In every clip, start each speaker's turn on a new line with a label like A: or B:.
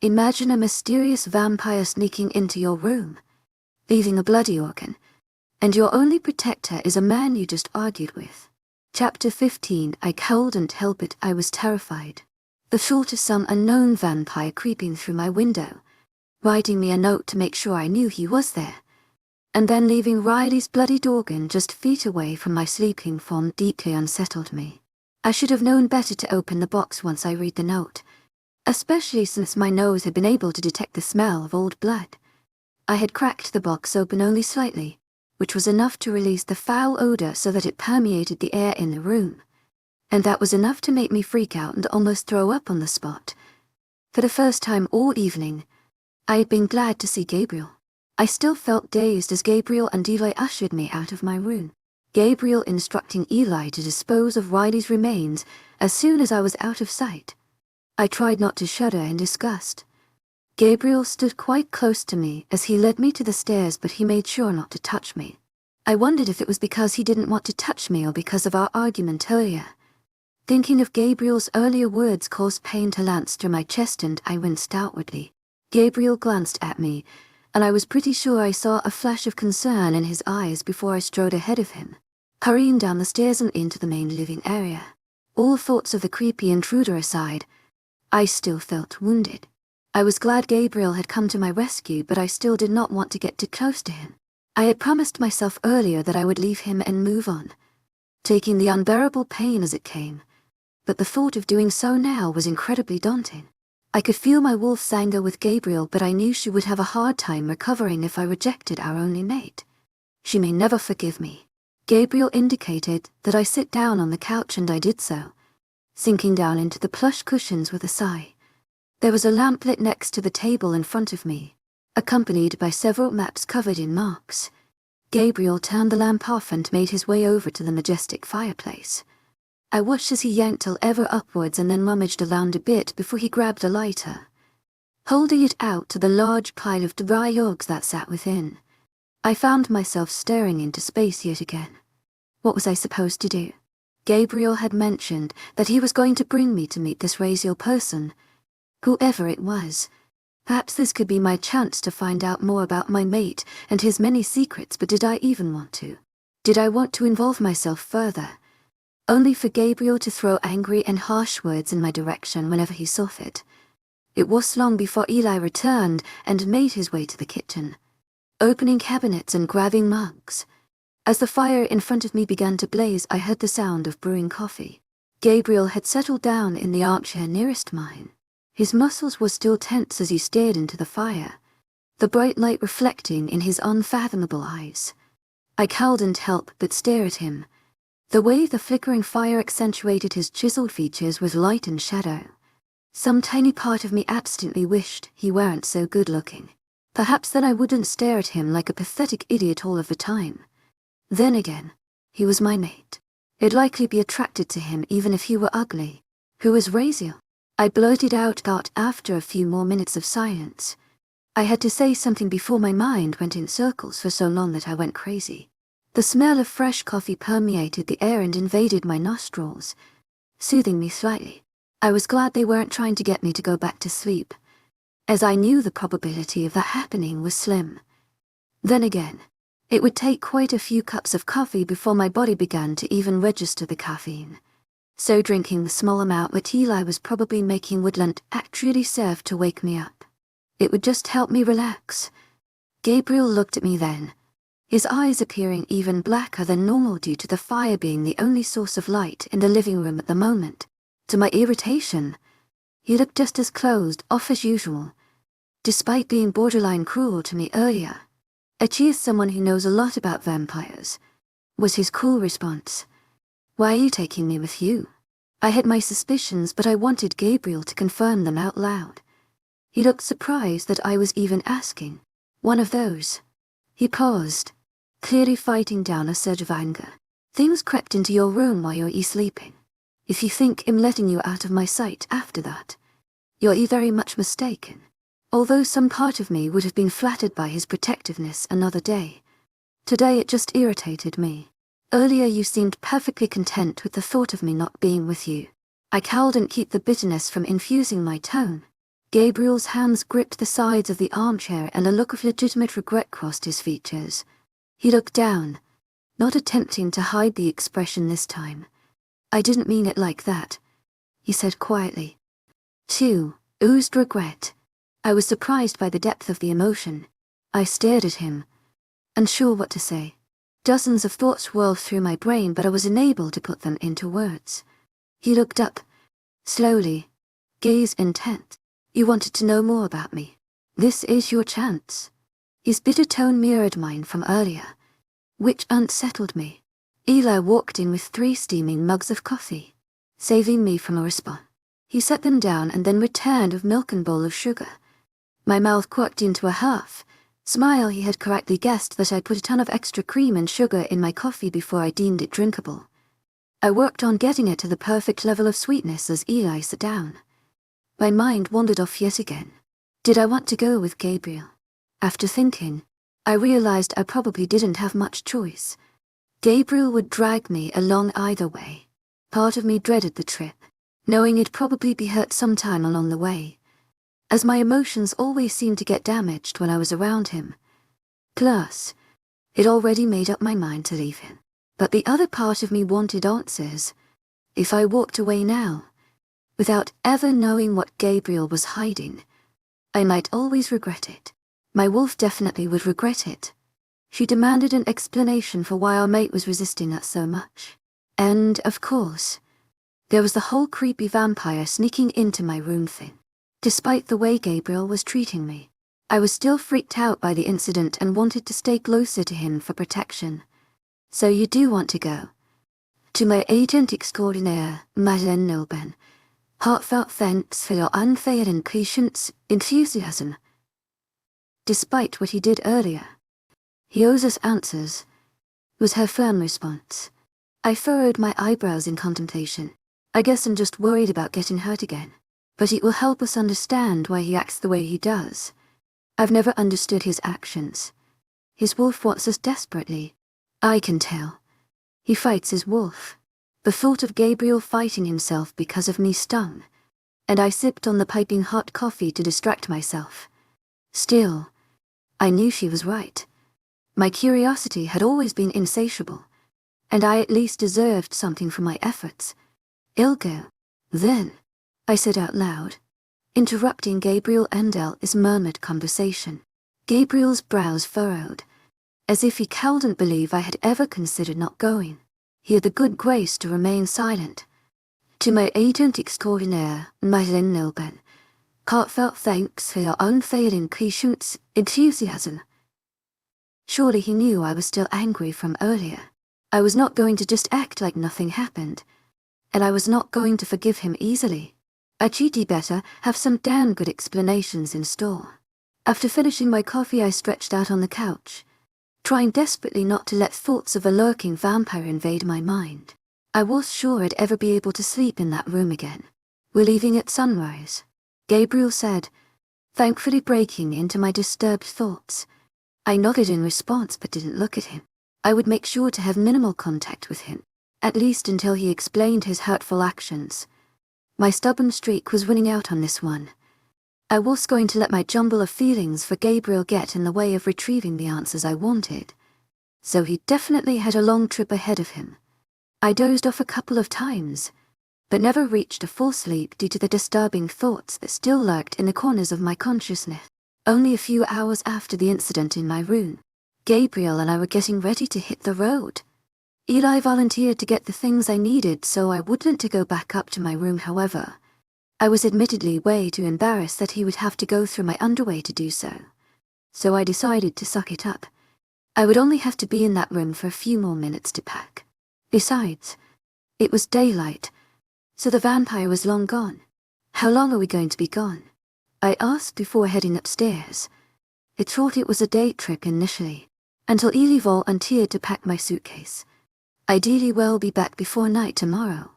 A: Imagine a mysterious vampire sneaking into your room, leaving a bloody organ, and your only protector is a man you just argued with. Chapter 15. I couldn't help it, I was terrified. The thought of some unknown vampire creeping through my window, writing me a note to make sure I knew he was there, and then leaving Riley's bloodied organ just feet away from my sleeping form deeply unsettled me. I should have known better to open the box once I read the note, especially since my nose had been able to detect the smell of old blood. I had cracked the box open only slightly, which was enough to release the foul odor so that it permeated the air in the room, and that was enough to make me freak out and almost throw up on the spot. For the first time all evening, I had been glad to see Gabriel. I still felt dazed as Gabriel and Eli ushered me out of my room, Gabriel instructing Eli to dispose of Riley's remains as soon as I was out of sight. I tried not to shudder in disgust. Gabriel stood quite close to me as he led me to the stairs, but he made sure not to touch me. I wondered if it was because he didn't want to touch me or because of our argument earlier. Thinking of Gabriel's earlier words caused pain to lance through my chest and I winced outwardly. Gabriel glanced at me, and I was pretty sure I saw a flash of concern in his eyes before I strode ahead of him, hurrying down the stairs and into the main living area. All thoughts of the creepy intruder aside, I still felt wounded. I was glad Gabriel had come to my rescue, but I still did not want to get too close to him. I had promised myself earlier that I would leave him and move on, taking the unbearable pain as it came, but the thought of doing so now was incredibly daunting. I could feel my wolf's anger with Gabriel, but I knew she would have a hard time recovering if I rejected our only mate. She may never forgive me. Gabriel indicated that I sit down on the couch, and I did so, sinking down into the plush cushions with a sigh. There was a lamp lit next to the table in front of me, accompanied by several maps covered in marks. Gabriel turned the lamp off and made his way over to the majestic fireplace. I watched as he yanked the lever upwards and then rummaged around a bit before he grabbed a lighter, holding it out to the large pile of dry logs that sat within. I found myself staring into space yet again. What was I supposed to do? Gabriel had mentioned that he was going to bring me to meet this racial person, whoever it was. Perhaps this could be my chance to find out more about my mate and his many secrets, but did I even want to? Did I want to involve myself further, only for Gabriel to throw angry and harsh words in my direction whenever he saw fit? It was long before Eli returned and made his way to the kitchen, opening cabinets and grabbing mugs. As the fire in front of me began to blaze, I heard the sound of brewing coffee. Gabriel had settled down in the armchair nearest mine. His muscles were still tense as he stared into the fire, the bright light reflecting in his unfathomable eyes. I couldn't help but stare at him. The way the flickering fire accentuated his chiseled features with light and shadow. Some tiny part of me absently wished he weren't so good-looking. Perhaps then I wouldn't stare at him like a pathetic idiot all of the time. Then again, he was my mate. I'd likely be attracted to him even if he were ugly. Who was Raziel? I blurted out after a few more minutes of silence. I had to say something before my mind went in circles for so long that I went crazy. The smell of fresh coffee permeated the air and invaded my nostrils, soothing me slightly. I was glad they weren't trying to get me to go back to sleep, as I knew the probability of that happening was slim. Then again, it would take quite a few cups of coffee before my body began to even register the caffeine. So drinking the small amount that Eli was probably making wouldn't actually serve to wake me up. It would just help me relax. Gabriel looked at me then, his eyes appearing even blacker than normal due to the fire being the only source of light in the living room at the moment. To my irritation, he looked just as closed off as usual, despite being borderline cruel to me earlier. "She is someone who knows a lot about vampires," was his cool response. "Why are you taking me with you?" I had my suspicions, but I wanted Gabriel to confirm them out loud. He looked surprised that I was even asking. "One of those." He paused, clearly fighting down a surge of anger. "Things crept into your room while you were sleeping. If you think I'm letting you out of my sight after that, you're very much mistaken." Although some part of me would have been flattered by his protectiveness another day, today it just irritated me. "Earlier you seemed perfectly content with the thought of me not being with you." I couldn't keep the bitterness from infusing my tone. Gabriel's hands gripped the sides of the armchair and a look of legitimate regret crossed his features. He looked down, not attempting to hide the expression this time. "I didn't mean it like that," he said quietly. Too oozed regret. I was surprised by the depth of the emotion. I stared at him, unsure what to say. Dozens of thoughts whirled through my brain, but I was unable to put them into words. He looked up, slowly, gaze intent. "You wanted to know more about me. This is your chance." His bitter tone mirrored mine from earlier, which unsettled me. Eli walked in with 3 steaming mugs of coffee, saving me from a response. He set them down and then returned with milk and bowl of sugar. My mouth quirked into a huff. Smile, he had correctly guessed that I'd put a ton of extra cream and sugar in my coffee before I deemed it drinkable. I worked on getting it to the perfect level of sweetness as Eli sat down. My mind wandered off yet again. Did I want to go with Gabriel? After thinking, I realized I probably didn't have much choice. Gabriel would drag me along either way. Part of me dreaded the trip, knowing it'd probably be hurt sometime along the way, as my emotions always seemed to get damaged when I was around him. Plus, I'd already made up my mind to leave him. But the other part of me wanted answers. If I walked away now, without ever knowing what Gabriel was hiding, I might always regret it. My wolf definitely would regret it. She demanded an explanation for why our mate was resisting us so much. And, of course, there was the whole creepy vampire sneaking into my room thing. Despite the way Gabriel was treating me, I was still freaked out by the incident and wanted to stay closer to him for protection. "So you do want to go?" "To my agent extraordinaire, Mademoiselle, heartfelt thanks for your unfailing patience, enthusiasm." Despite what he did earlier, "He owes us answers," was her firm response. I furrowed my eyebrows in contemplation. I guess I'm just worried about getting hurt again. But it will help us understand why he acts the way he does. I've never understood his actions. His wolf wants us desperately. I can tell. He fights his wolf. The thought of Gabriel fighting himself because of me stung, and I sipped on the piping hot coffee to distract myself. Still, I knew she was right. My curiosity had always been insatiable, and I at least deserved something for my efforts. "Ilgo, then," I said out loud, interrupting Gabriel Endel's murmured conversation. Gabriel's brows furrowed, as if he couldn't believe I had ever considered not going. He had the good grace to remain silent. "To my agent extraordinaire, Mademoiselle, heartfelt thanks for your unfailing patience, enthusiasm." Surely he knew I was still angry from earlier. I was not going to just act like nothing happened, and I was not going to forgive him easily. I'd better have some damn good explanations in store. After finishing my coffee, I stretched out on the couch, trying desperately not to let thoughts of a lurking vampire invade my mind. I was sure I'd ever be able to sleep in that room again. "We're leaving at sunrise," Gabriel said, thankfully breaking into my disturbed thoughts. I nodded in response but didn't look at him. I would make sure to have minimal contact with him, at least until he explained his hurtful actions. My stubborn streak was running out on this one. I was going to let my jumble of feelings for Gabriel get in the way of retrieving the answers I wanted. So he definitely had a long trip ahead of him. I dozed off a couple of times, but never reached a full sleep due to the disturbing thoughts that still lurked in the corners of my consciousness. Only a few hours after the incident in my room, Gabriel and I were getting ready to hit the road. Eli volunteered to get the things I needed so I wouldn't to go back up to my room. However, I was admittedly way too embarrassed that he would have to go through my underwear to do so. So I decided to suck it up. I would only have to be in that room for a few more minutes to pack. Besides, it was daylight, so the vampire was long gone. "How long are we going to be gone?" I asked before heading upstairs. I thought it was a day trip initially, until Eli volunteered to pack my suitcase. Ideally we'll be back before night tomorrow.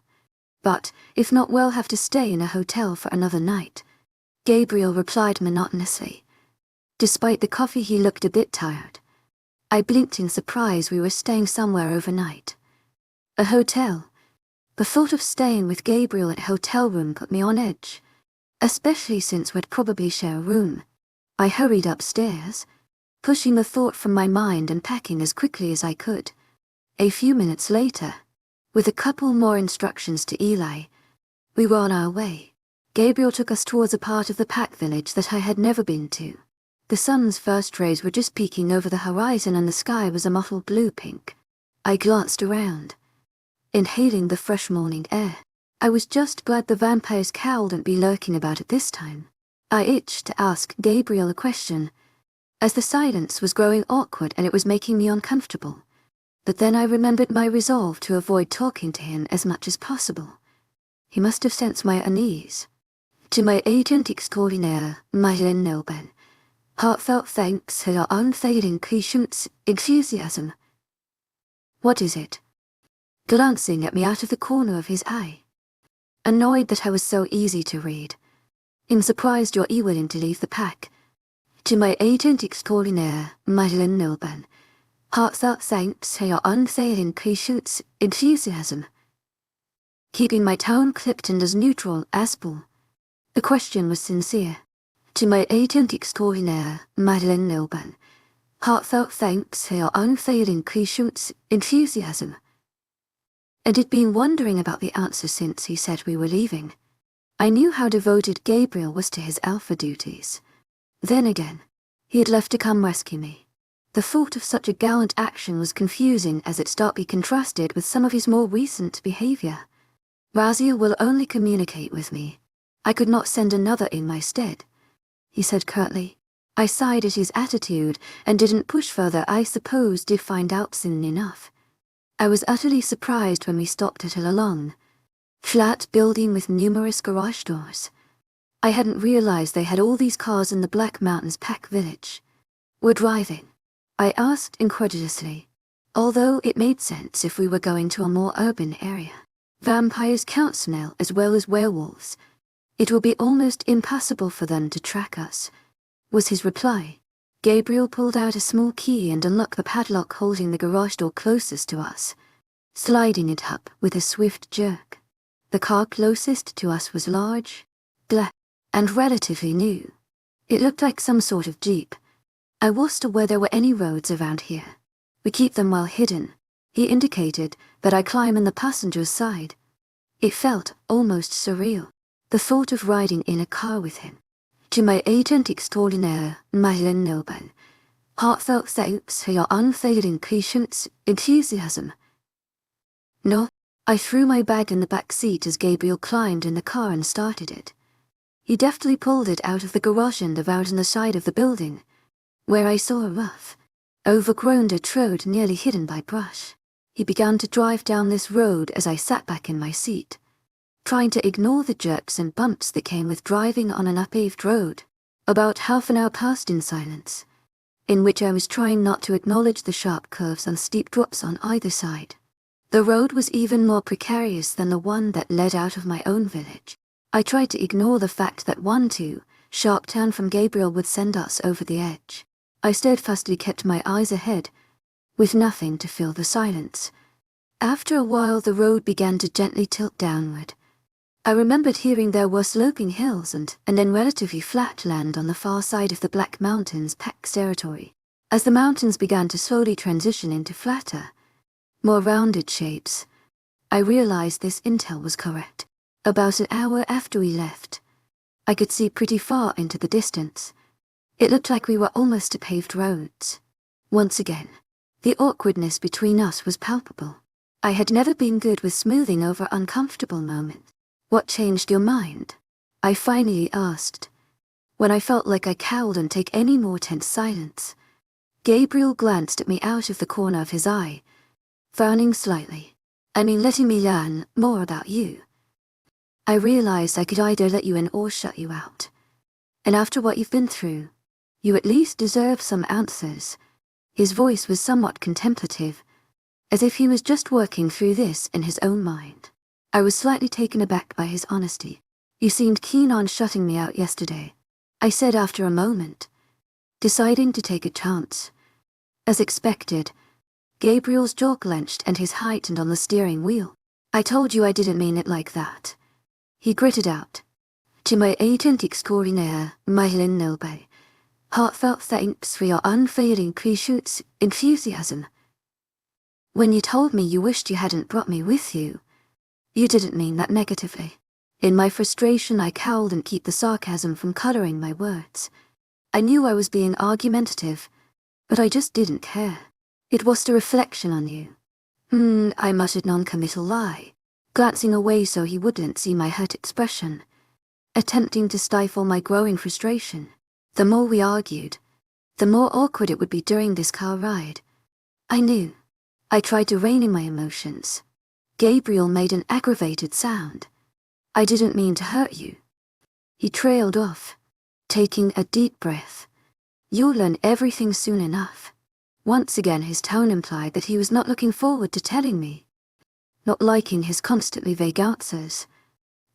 A: But, if not, we'll have to stay in a hotel for another night, Gabriel replied monotonously. Despite the coffee, he looked a bit tired. I blinked in surprise. We were staying somewhere overnight. A hotel. The thought of staying with Gabriel at a hotel room put me on edge. especially since we'd probably share a room. I hurried upstairs, pushing the thought from my mind and packing as quickly as I could. A few minutes later, with a couple more instructions to Eli, we were on our way. Gabriel took us towards a part of the pack village that I had never been to. The sun's first rays were just peeking over the horizon and the sky was a mottled blue-pink. I glanced around, inhaling the fresh morning air. I was just glad the vampire's cowl wouldn't be lurking about at this time. I itched to ask Gabriel a question, as the silence was growing awkward and it was making me uncomfortable. But then I remembered my resolve to avoid talking to him as much as possible. He must have sensed my unease. To my agent extraordinaire, Madeleine Nelben, heartfelt thanks for your unfailing patience, enthusiasm. What is it? Glancing at me out of the corner of his eye. Annoyed that I was so easy to read. I'm surprised you're willing to leave the pack. To my agent extraordinaire, Madeleine Nelben, heartfelt thanks for your unfailing patience, enthusiasm. Keeping my tone clipped and as neutral as possible. The question was sincere. To my agent extraordinaire, Madeleine Nelben, heartfelt thanks for your unfailing patience, enthusiasm. And I'd been wondering about the answer since he said we were leaving. I knew how devoted Gabriel was to his alpha duties. Then again, he had left to come rescue me. The thought of such a gallant action was confusing as it starkly contrasted with some of his more recent behavior. Razia will only communicate with me. I could not send another in my stead, he said curtly. I sighed at his attitude and didn't push further. I suppose did find out soon enough. I was utterly surprised when we stopped at a long, flat building with numerous garage doors. I hadn't realized they had all these cars in the Black Mountains Pack Village. We're driving? I asked incredulously, although it made sense if we were going to a more urban area. Vampires can't smell as well as werewolves. It will be almost impossible for them to track us, was his reply. Gabriel pulled out a small key and unlocked the padlock holding the garage door closest to us, sliding it up with a swift jerk. The car closest to us was large, black, and relatively new. It looked like some sort of jeep. I wasn't aware there were any roads around here. We keep them well hidden, he indicated, but I climb in the passenger's side. It felt almost surreal, the thought of riding in a car with him. To my agent extraordinaire, Madeleine Nelben, heartfelt thanks for your unfailing patience, enthusiasm. No, I threw my bag in the back seat as Gabriel climbed in the car and started it. He deftly pulled it out of the garage and around on the side of the building, where I saw a rough, overgrown dirt road nearly hidden by brush. He began to drive down this road as I sat back in my seat, trying to ignore the jerks and bumps that came with driving on an unpaved road. About half an hour passed in silence, in which I was trying not to acknowledge the sharp curves and steep drops on either side. The road was even more precarious than the one that led out of my own village. I tried to ignore the fact that one too sharp turn from Gabriel would send us over the edge. I steadfastly kept my eyes ahead, with nothing to fill the silence. After a while the road began to gently tilt downward. I remembered hearing there were sloping hills and then relatively flat land on the far side of the Black Mountains Pack territory. As the mountains began to slowly transition into flatter, more rounded shapes, I realized this intel was correct. About an hour after we left, I could see pretty far into the distance. It looked like we were almost to paved roads. Once again, the awkwardness between us was palpable. I had never been good with smoothing over uncomfortable moments. What changed your mind? I finally asked, when I felt like I couldn't take any more tense silence. Gabriel glanced at me out of the corner of his eye, frowning slightly. I mean letting me learn more about you. I realized I could either let you in or shut you out. And after what you've been through, you at least deserve some answers. His voice was somewhat contemplative, as if he was just working through this in his own mind. I was slightly taken aback by his honesty. You seemed keen on shutting me out yesterday, I said after a moment, deciding to take a chance. As expected, Gabriel's jaw clenched and his heightened on the steering wheel. I told you I didn't mean it like that. He gritted out. To my agent extraordinaire, Madeline Nilbay, heartfelt thanks for your unfailing patience, enthusiasm. When you told me you wished you hadn't brought me with you, you didn't mean that negatively. In my frustration, I cowled and kept the sarcasm from coloring my words. I knew I was being argumentative, but I just didn't care. It was a reflection on you. I muttered non-committal lie, glancing away so he wouldn't see my hurt expression, attempting to stifle my growing frustration. The more we argued, the more awkward it would be during this car ride. I knew. I tried to rein in my emotions. Gabriel made an aggravated sound. I didn't mean to hurt you. He trailed off, taking a deep breath. You'll learn everything soon enough. Once again his tone implied that he was not looking forward to telling me. Not liking his constantly vague answers.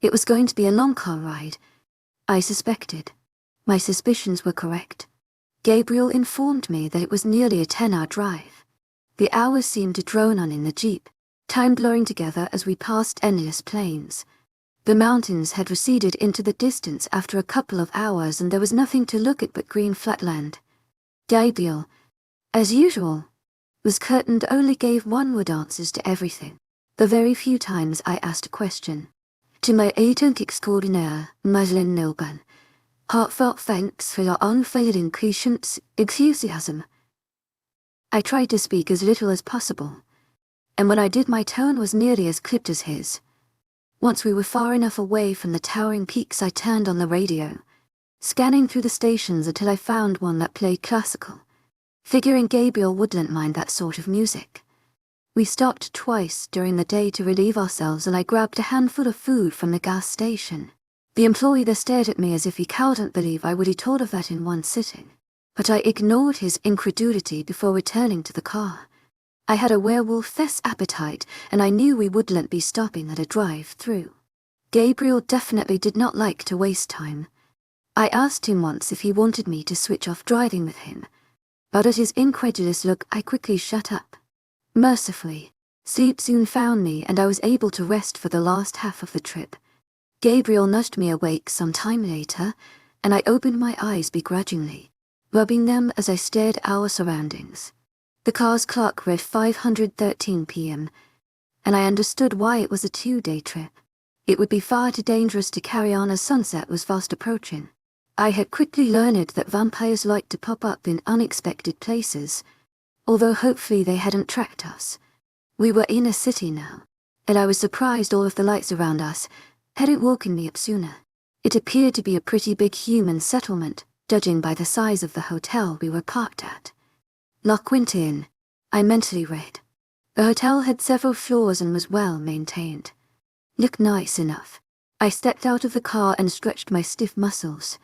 A: It was going to be a long car ride, I suspected. My suspicions were correct. Gabriel informed me that it was nearly a 10-hour drive. The hours seemed to drone on in the Jeep, time blurring together as we passed endless plains. The mountains had receded into the distance after a couple of hours and there was nothing to look at but green flatland. Gabriel, as usual, was curt and only gave one-word answers to everything. The very few times I asked a question. To my agent extraordinaire, Madeline Nilban, heartfelt thanks for your unfailing patience, enthusiasm. I tried to speak as little as possible, and when I did my tone was nearly as clipped as his. Once we were far enough away from the towering peaks, I turned on the radio, scanning through the stations until I found one that played classical, figuring Gabriel wouldn't mind that sort of music. We stopped twice during the day to relieve ourselves and I grabbed a handful of food from the gas station. The employee there stared at me as if he couldn't believe I would eat all of that in one sitting, but I ignored his incredulity before returning to the car. I had a werewolf-esque appetite, and I knew we wouldn't be stopping at a drive-through. Gabriel definitely did not like to waste time. I asked him once if he wanted me to switch off driving with him, but at his incredulous look I quickly shut up. Mercifully, sleep soon found me and I was able to rest for the last half of the trip. Gabriel nudged me awake some time later, and I opened my eyes begrudgingly, rubbing them as I stared at our surroundings. The car's clock read 5:13 p.m., and I understood why it was a 2-day trip. It would be far too dangerous to carry on as sunset was fast approaching. I had quickly learned that vampires liked to pop up in unexpected places, although hopefully they hadn't tracked us. We were in a city now, and I was surprised all of the lights around us hadn't woken me up sooner. It appeared to be a pretty big human settlement, judging by the size of the hotel we were parked at. La Quinta Inn, I mentally read. The hotel had several floors and was well maintained. Looked nice enough. I stepped out of the car and stretched my stiff muscles.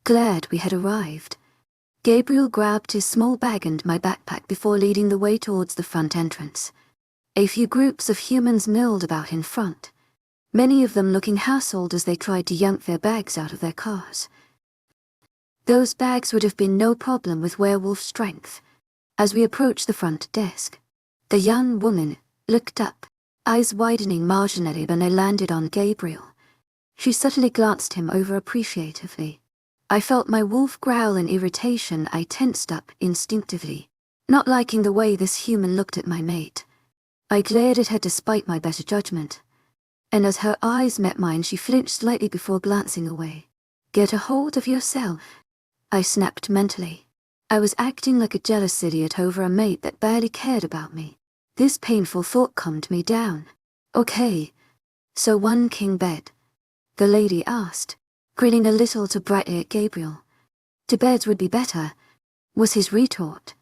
A: Glad we had arrived. Gabriel grabbed his small bag and my backpack before leading the way towards the front entrance. A few groups of humans milled about in front, many of them looking hassled as they tried to yank their bags out of their cars. Those bags would have been no problem with werewolf strength. As we approached the front desk, the young woman looked up, eyes widening marginally when they landed on Gabriel. She subtly glanced him over appreciatively. I felt my wolf growl in irritation. I tensed up instinctively, not liking the way this human looked at my mate. I glared at her despite my better judgment, and as her eyes met mine she flinched slightly before glancing away. Get a hold of yourself, I snapped mentally. I was acting like a jealous idiot over a mate that barely cared about me. This painful thought calmed me down. Okay, so one king bed? The lady asked, grinning a little too brightly at Gabriel. 2 beds would be better, was his retort.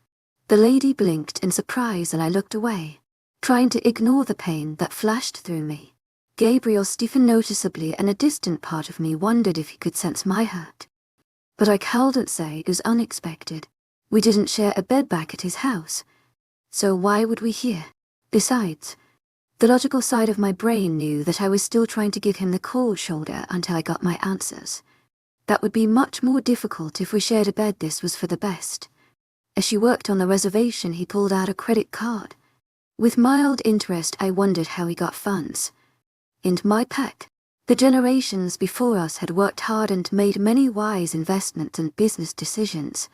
A: The lady blinked in surprise and I looked away, trying to ignore the pain that flashed through me. Gabriel stiffened noticeably and a distant part of me wondered if he could sense my hurt. But I couldn't say it was unexpected. We didn't share a bed back at his house, so why would we here? Besides, the logical side of my brain knew that I was still trying to give him the cold shoulder until I got my answers. That would be much more difficult if we shared a bed. This was for the best. As she worked on the reservation, he pulled out a credit card. With mild interest, I wondered how he got funds. In my pack, The generations before us had worked hard and made many wise investment and business decisions.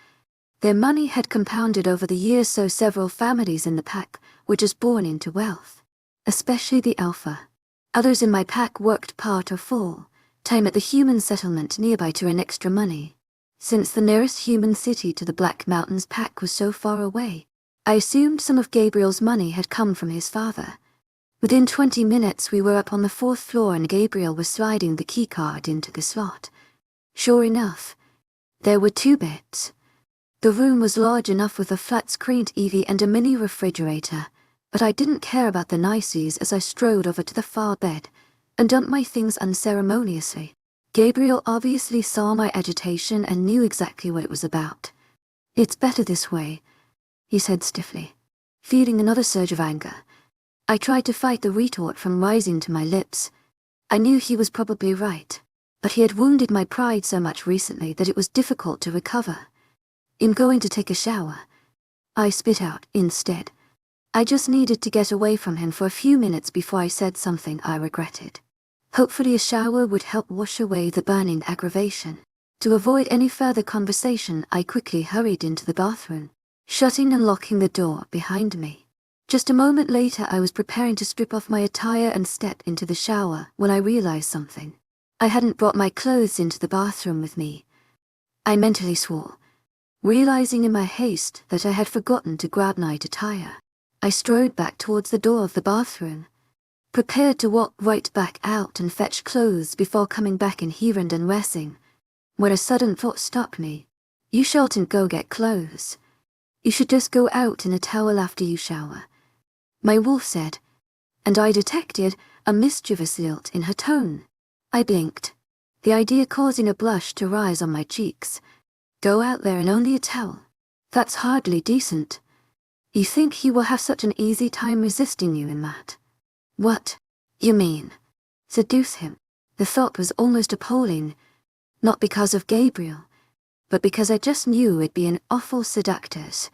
A: Their money had compounded over the years, so several families in the pack were just born into wealth, especially the alpha. Others in my pack worked part or full time at the human settlement nearby to earn extra money. Since the nearest human city to the Black Mountains pack was so far away, I assumed some of Gabriel's money had come from his father. Within 20 minutes we were up on the 4th floor and Gabriel was sliding the keycard into the slot. Sure enough, there were 2 beds. The room was large enough with a flat-screened TV and a mini refrigerator, but I didn't care about the niceties as I strode over to the far bed and dumped my things unceremoniously. Gabriel obviously saw my agitation and knew exactly what it was about. "It's better this way," he said stiffly. Feeling another surge of anger, I tried to fight the retort from rising to my lips. I knew he was probably right, but he had wounded my pride so much recently that it was difficult to recover. "I'm going to take a shower," I spit out instead. I just needed to get away from him for a few minutes before I said something I regretted. Hopefully a shower would help wash away the burning aggravation. To avoid any further conversation, I quickly hurried into the bathroom, shutting and locking the door behind me. Just a moment later, I was preparing to strip off my attire and step into the shower when I realized something. I hadn't brought my clothes into the bathroom with me. I mentally swore, realizing in my haste that I had forgotten to grab night attire. I strode back towards the door of the bathroom, prepared to walk right back out and fetch clothes before coming back in here and undressing, when a sudden thought stopped me. "You shouldn't go get clothes. You should just go out in a towel after you shower," my wolf said, and I detected a mischievous lilt in her tone. I blinked, the idea causing a blush to rise on my cheeks. "Go out there in only a towel? That's hardly decent. You think he will have such an easy time resisting you in that?" "What? You mean seduce him?" The thought was almost appalling, not because of Gabriel, but because I just knew it'd be an awful seductors.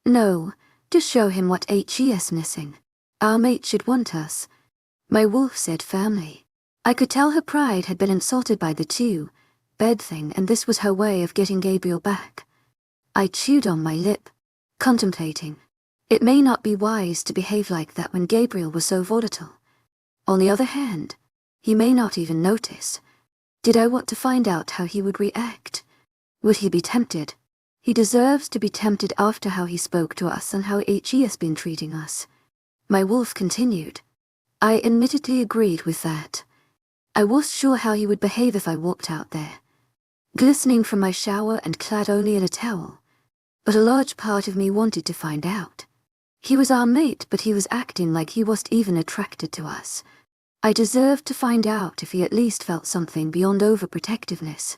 A: "No, just show him what he's missing. Our mate should want us," my wolf said firmly. I could tell her pride had been insulted by the 2-bed thing, and this was her way of getting Gabriel back. I chewed on my lip, contemplating. It may not be wise to behave like that when Gabriel was so volatile. On the other hand, he may not even notice. Did I want to find out how he would react? Would he be tempted? He deserves to be tempted after how he spoke to us and how he has been treating us. My wolf continued. I admittedly agreed with that. I wasn't sure how he would behave if I walked out there, glistening from my shower and clad only in a towel, but a large part of me wanted to find out. He was our mate, but he was acting like he wasn't even attracted to us. I deserved to find out if he at least felt something beyond overprotectiveness.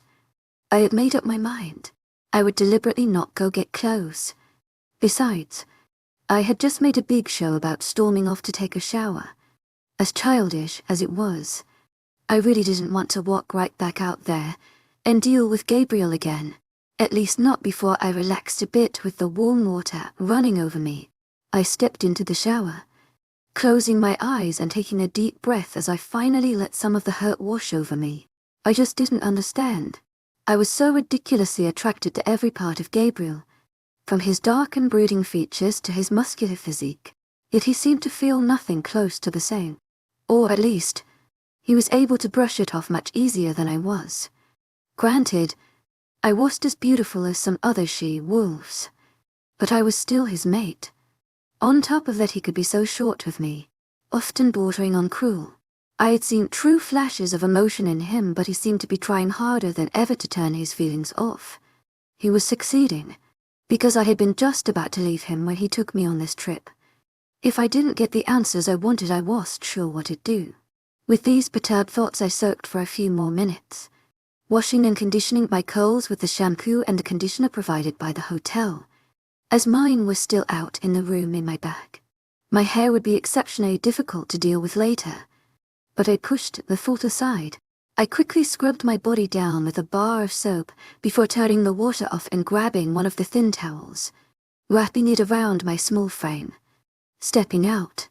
A: I had made up my mind. I would deliberately not go get clothes. Besides, I had just made a big show about storming off to take a shower. As childish as it was, I really didn't want to walk right back out there and deal with Gabriel again, at least not before I relaxed a bit with the warm water running over me. I stepped into the shower, closing my eyes and taking a deep breath as I finally let some of the hurt wash over me. I just didn't understand. I was so ridiculously attracted to every part of Gabriel, from his dark and brooding features to his muscular physique, yet he seemed to feel nothing close to the same. Or at least, he was able to brush it off much easier than I was. Granted, I wasn't as beautiful as some other she-wolves, but I was still his mate. On top of that, he could be so short with me, often bordering on cruel. I had seen true flashes of emotion in him, but he seemed to be trying harder than ever to turn his feelings off. He was succeeding, because I had been just about to leave him when he took me on this trip. If I didn't get the answers I wanted, I wasn't sure what to do. With these perturbed thoughts, I soaked for a few more minutes, washing and conditioning my curls with the shampoo and the conditioner provided by the hotel, as mine was still out in the room in my bag. My hair would be exceptionally difficult to deal with later, but I pushed the thought aside. I quickly scrubbed my body down with a bar of soap before turning the water off and grabbing one of the thin towels, wrapping it around my small frame. Stepping out,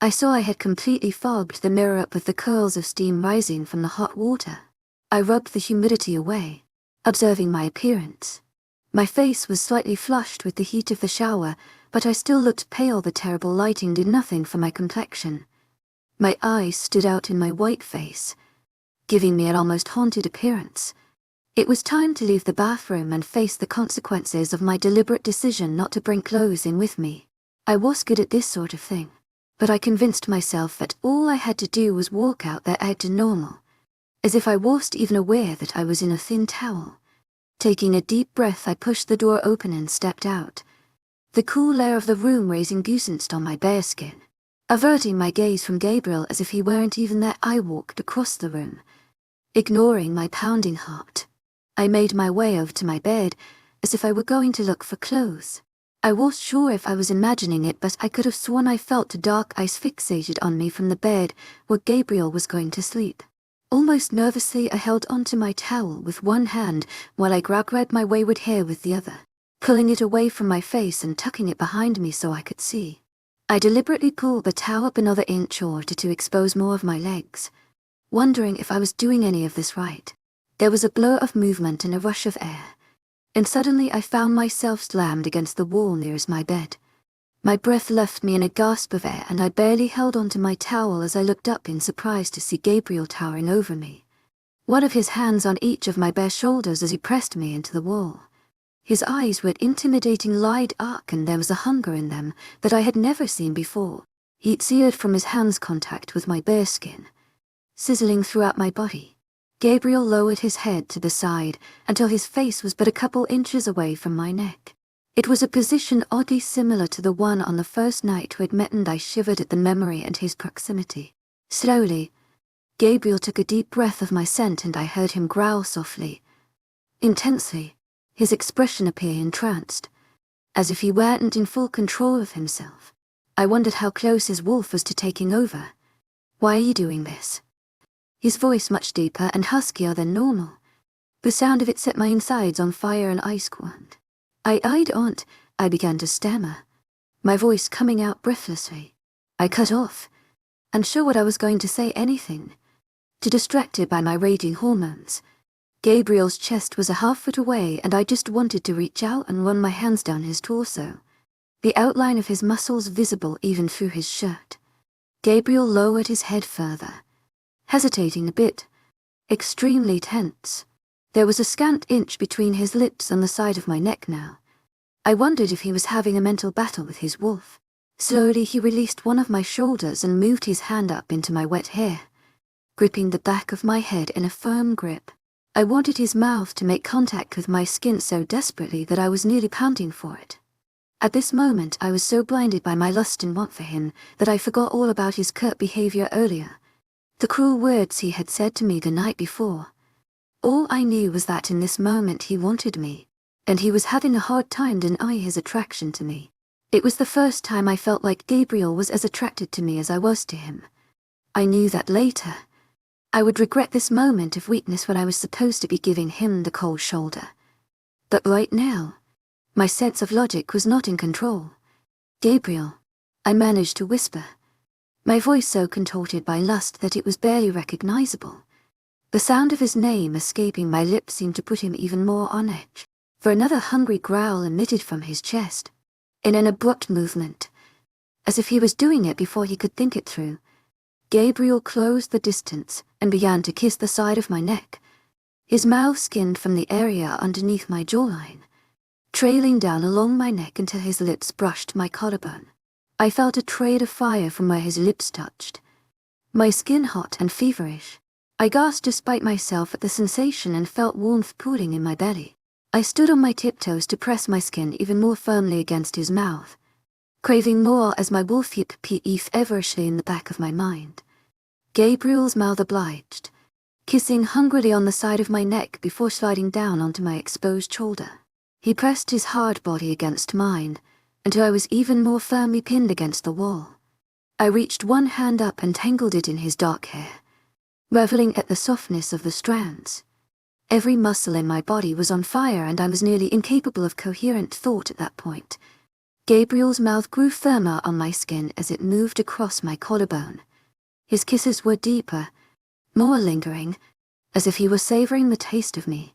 A: I saw I had completely fogged the mirror up with the curls of steam rising from the hot water. I rubbed the humidity away, observing my appearance. My face was slightly flushed with the heat of the shower, but I still looked pale. The terrible lighting did nothing for my complexion. My eyes stood out in my white face, giving me an almost haunted appearance. It was time to leave the bathroom and face the consequences of my deliberate decision not to bring clothes in with me. I was good at this sort of thing, but I convinced myself that all I had to do was walk out there acting normal, as if I wasn't even aware that I was in a thin towel. Taking a deep breath, I pushed the door open and stepped out, the cool air of the room raising goosebumps on my bare skin. Averting my gaze from Gabriel as if he weren't even there, I walked across the room, ignoring my pounding heart. I made my way over to my bed, as if I were going to look for clothes. I wasn't sure if I was imagining it, but I could have sworn I felt the dark eyes fixated on me from the bed where Gabriel was going to sleep. Almost nervously, I held onto my towel with one hand while I grabbed my wayward hair with the other, pulling it away from my face and tucking it behind me so I could see. I deliberately pulled the towel up another inch or two to expose more of my legs, wondering if I was doing any of this right. There was a blur of movement and a rush of air, and suddenly I found myself slammed against the wall nearest my bed. My breath left me in a gasp of air, and I barely held onto my towel as I looked up in surprise to see Gabriel towering over me, one of his hands on each of my bare shoulders as he pressed me into the wall. His eyes were intimidating wide arc, and there was a hunger in them that I had never seen before. Heat seared from his hand's contact with my bare skin, sizzling throughout my body. Gabriel lowered his head to the side until his face was but a couple inches away from my neck. It was a position oddly similar to the one on the first night we had met, and I shivered at the memory and his proximity. Slowly, Gabriel took a deep breath of my scent, and I heard him growl softly, intensely, his expression appear entranced, as if he weren't in full control of himself. I wondered how close his wolf was to taking over. "Why are you doing this?" His voice much deeper and huskier than normal. The sound of it set my insides on fire and ice cold. I began to stammer, my voice coming out breathlessly. I cut off, unsure what I was going to say anything, too distracted by my raging hormones. Gabriel's chest was a half-foot away, and I just wanted to reach out and run my hands down his torso, the outline of his muscles visible even through his shirt. Gabriel lowered his head further, hesitating a bit, extremely tense. There was a scant inch between his lips and the side of my neck now. I wondered if he was having a mental battle with his wolf. Slowly he released one of my shoulders and moved his hand up into my wet hair, gripping the back of my head in a firm grip. I wanted his mouth to make contact with my skin so desperately that I was nearly panting for it. At this moment I was so blinded by my lust and want for him that I forgot all about his curt behavior earlier, the cruel words he had said to me the night before. All I knew was that in this moment he wanted me, and he was having a hard time denying his attraction to me. It was the first time I felt like Gabriel was as attracted to me as I was to him. I knew that later I would regret this moment of weakness when I was supposed to be giving him the cold shoulder. But right now, my sense of logic was not in control. "Gabriel," I managed to whisper, my voice so contorted by lust that it was barely recognizable. The sound of his name escaping my lips seemed to put him even more on edge, for another hungry growl emitted from his chest. In an abrupt movement, as if he was doing it before he could think it through, Gabriel closed the distance and began to kiss the side of my neck, his mouth skinned from the area underneath my jawline, trailing down along my neck until his lips brushed my collarbone. I felt a trail of fire from where his lips touched, my skin hot and feverish. I gasped despite myself at the sensation and felt warmth pooling in my belly. I stood on my tiptoes to press my skin even more firmly against his mouth, craving more as my wolf yip peeved feverishly in the back of my mind. Gabriel's mouth obliged, kissing hungrily on the side of my neck before sliding down onto my exposed shoulder. He pressed his hard body against mine until I was even more firmly pinned against the wall. I reached one hand up and tangled it in his dark hair, reveling at the softness of the strands. Every muscle in my body was on fire, and I was nearly incapable of coherent thought at that point. Gabriel's mouth grew firmer on my skin as it moved across my collarbone. His kisses were deeper, more lingering, as if he were savoring the taste of me.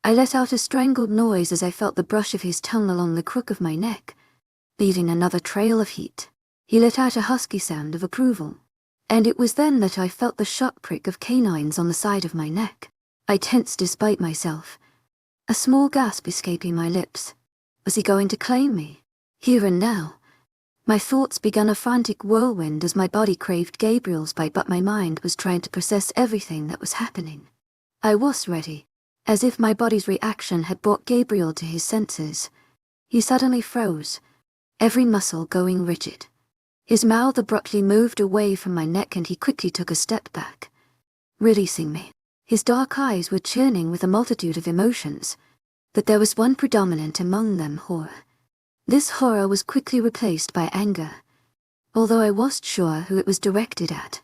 A: I let out a strangled noise as I felt the brush of his tongue along the crook of my neck, leaving another trail of heat. He let out a husky sound of approval, and it was then that I felt the sharp prick of canines on the side of my neck. I tensed despite myself, a small gasp escaping my lips. Was he going to claim me? Here and now? My thoughts began a frantic whirlwind as my body craved Gabriel's bite, but my mind was trying to process everything that was happening. I was ready, as if my body's reaction had brought Gabriel to his senses. He suddenly froze, every muscle going rigid. His mouth abruptly moved away from my neck and he quickly took a step back, releasing me. His dark eyes were churning with a multitude of emotions, but there was one predominant among them: horror. This horror was quickly replaced by anger, although I wasn't sure who it was directed at,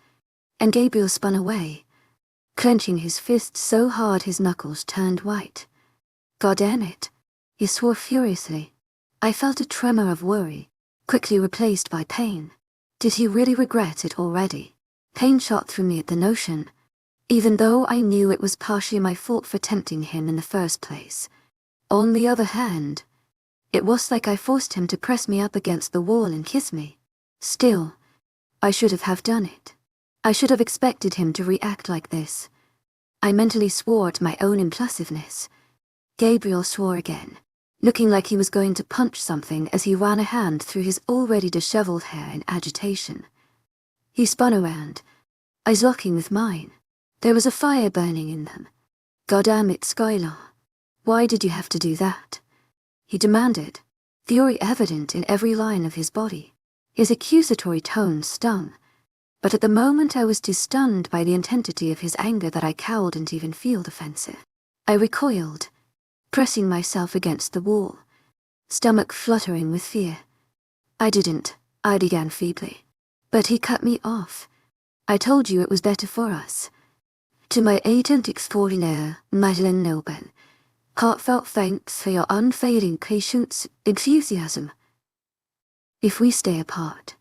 A: and Gabriel spun away, clenching his fist so hard his knuckles turned white. God damn it, he swore furiously. I felt a tremor of worry, quickly replaced by pain. Did he really regret it already? Pain shot through me at the notion, even though I knew it was partially my fault for tempting him in the first place. On the other hand, it was like I forced him to press me up against the wall and kiss me. Still, I should have done it. I should have expected him to react like this. I mentally swore at my own impulsiveness. Gabriel swore again, looking like he was going to punch something as he ran a hand through his already disheveled hair in agitation. He spun around, eyes locking with mine. There was a fire burning in them. Goddamn it, Skylar. Why did you have to do that? He demanded, fury evident in every line of his body. His accusatory tone stung, but at the moment I was too stunned by the intensity of his anger that I cowed and even feel defensive. I recoiled, pressing myself against the wall, stomach fluttering with fear. I began feebly. But he cut me off. I told you it was better for us. To my agent extraordinaire, Madeleine Nobel, heartfelt thanks for your unfailing patience, enthusiasm. If we stay apart.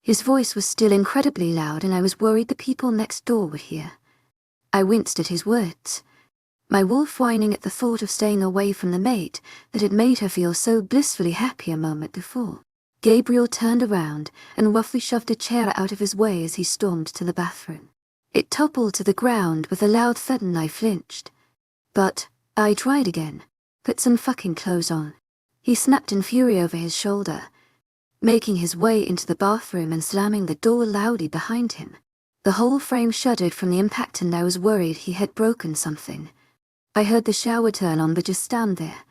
A: His voice was still incredibly loud and I was worried the people next door would hear. I winced at his words, my wolf whining at the thought of staying away from the mate that had made her feel so blissfully happy a moment before. Gabriel turned around and roughly shoved a chair out of his way as he stormed to the bathroom. It toppled to the ground with a loud thud and I flinched. But I tried again. Put some fucking clothes on. He snapped in fury over his shoulder, making his way into the bathroom and slamming the door loudly behind him. The whole frame shuddered from the impact and I was worried he had broken something. I heard the shower turn on but just stand there,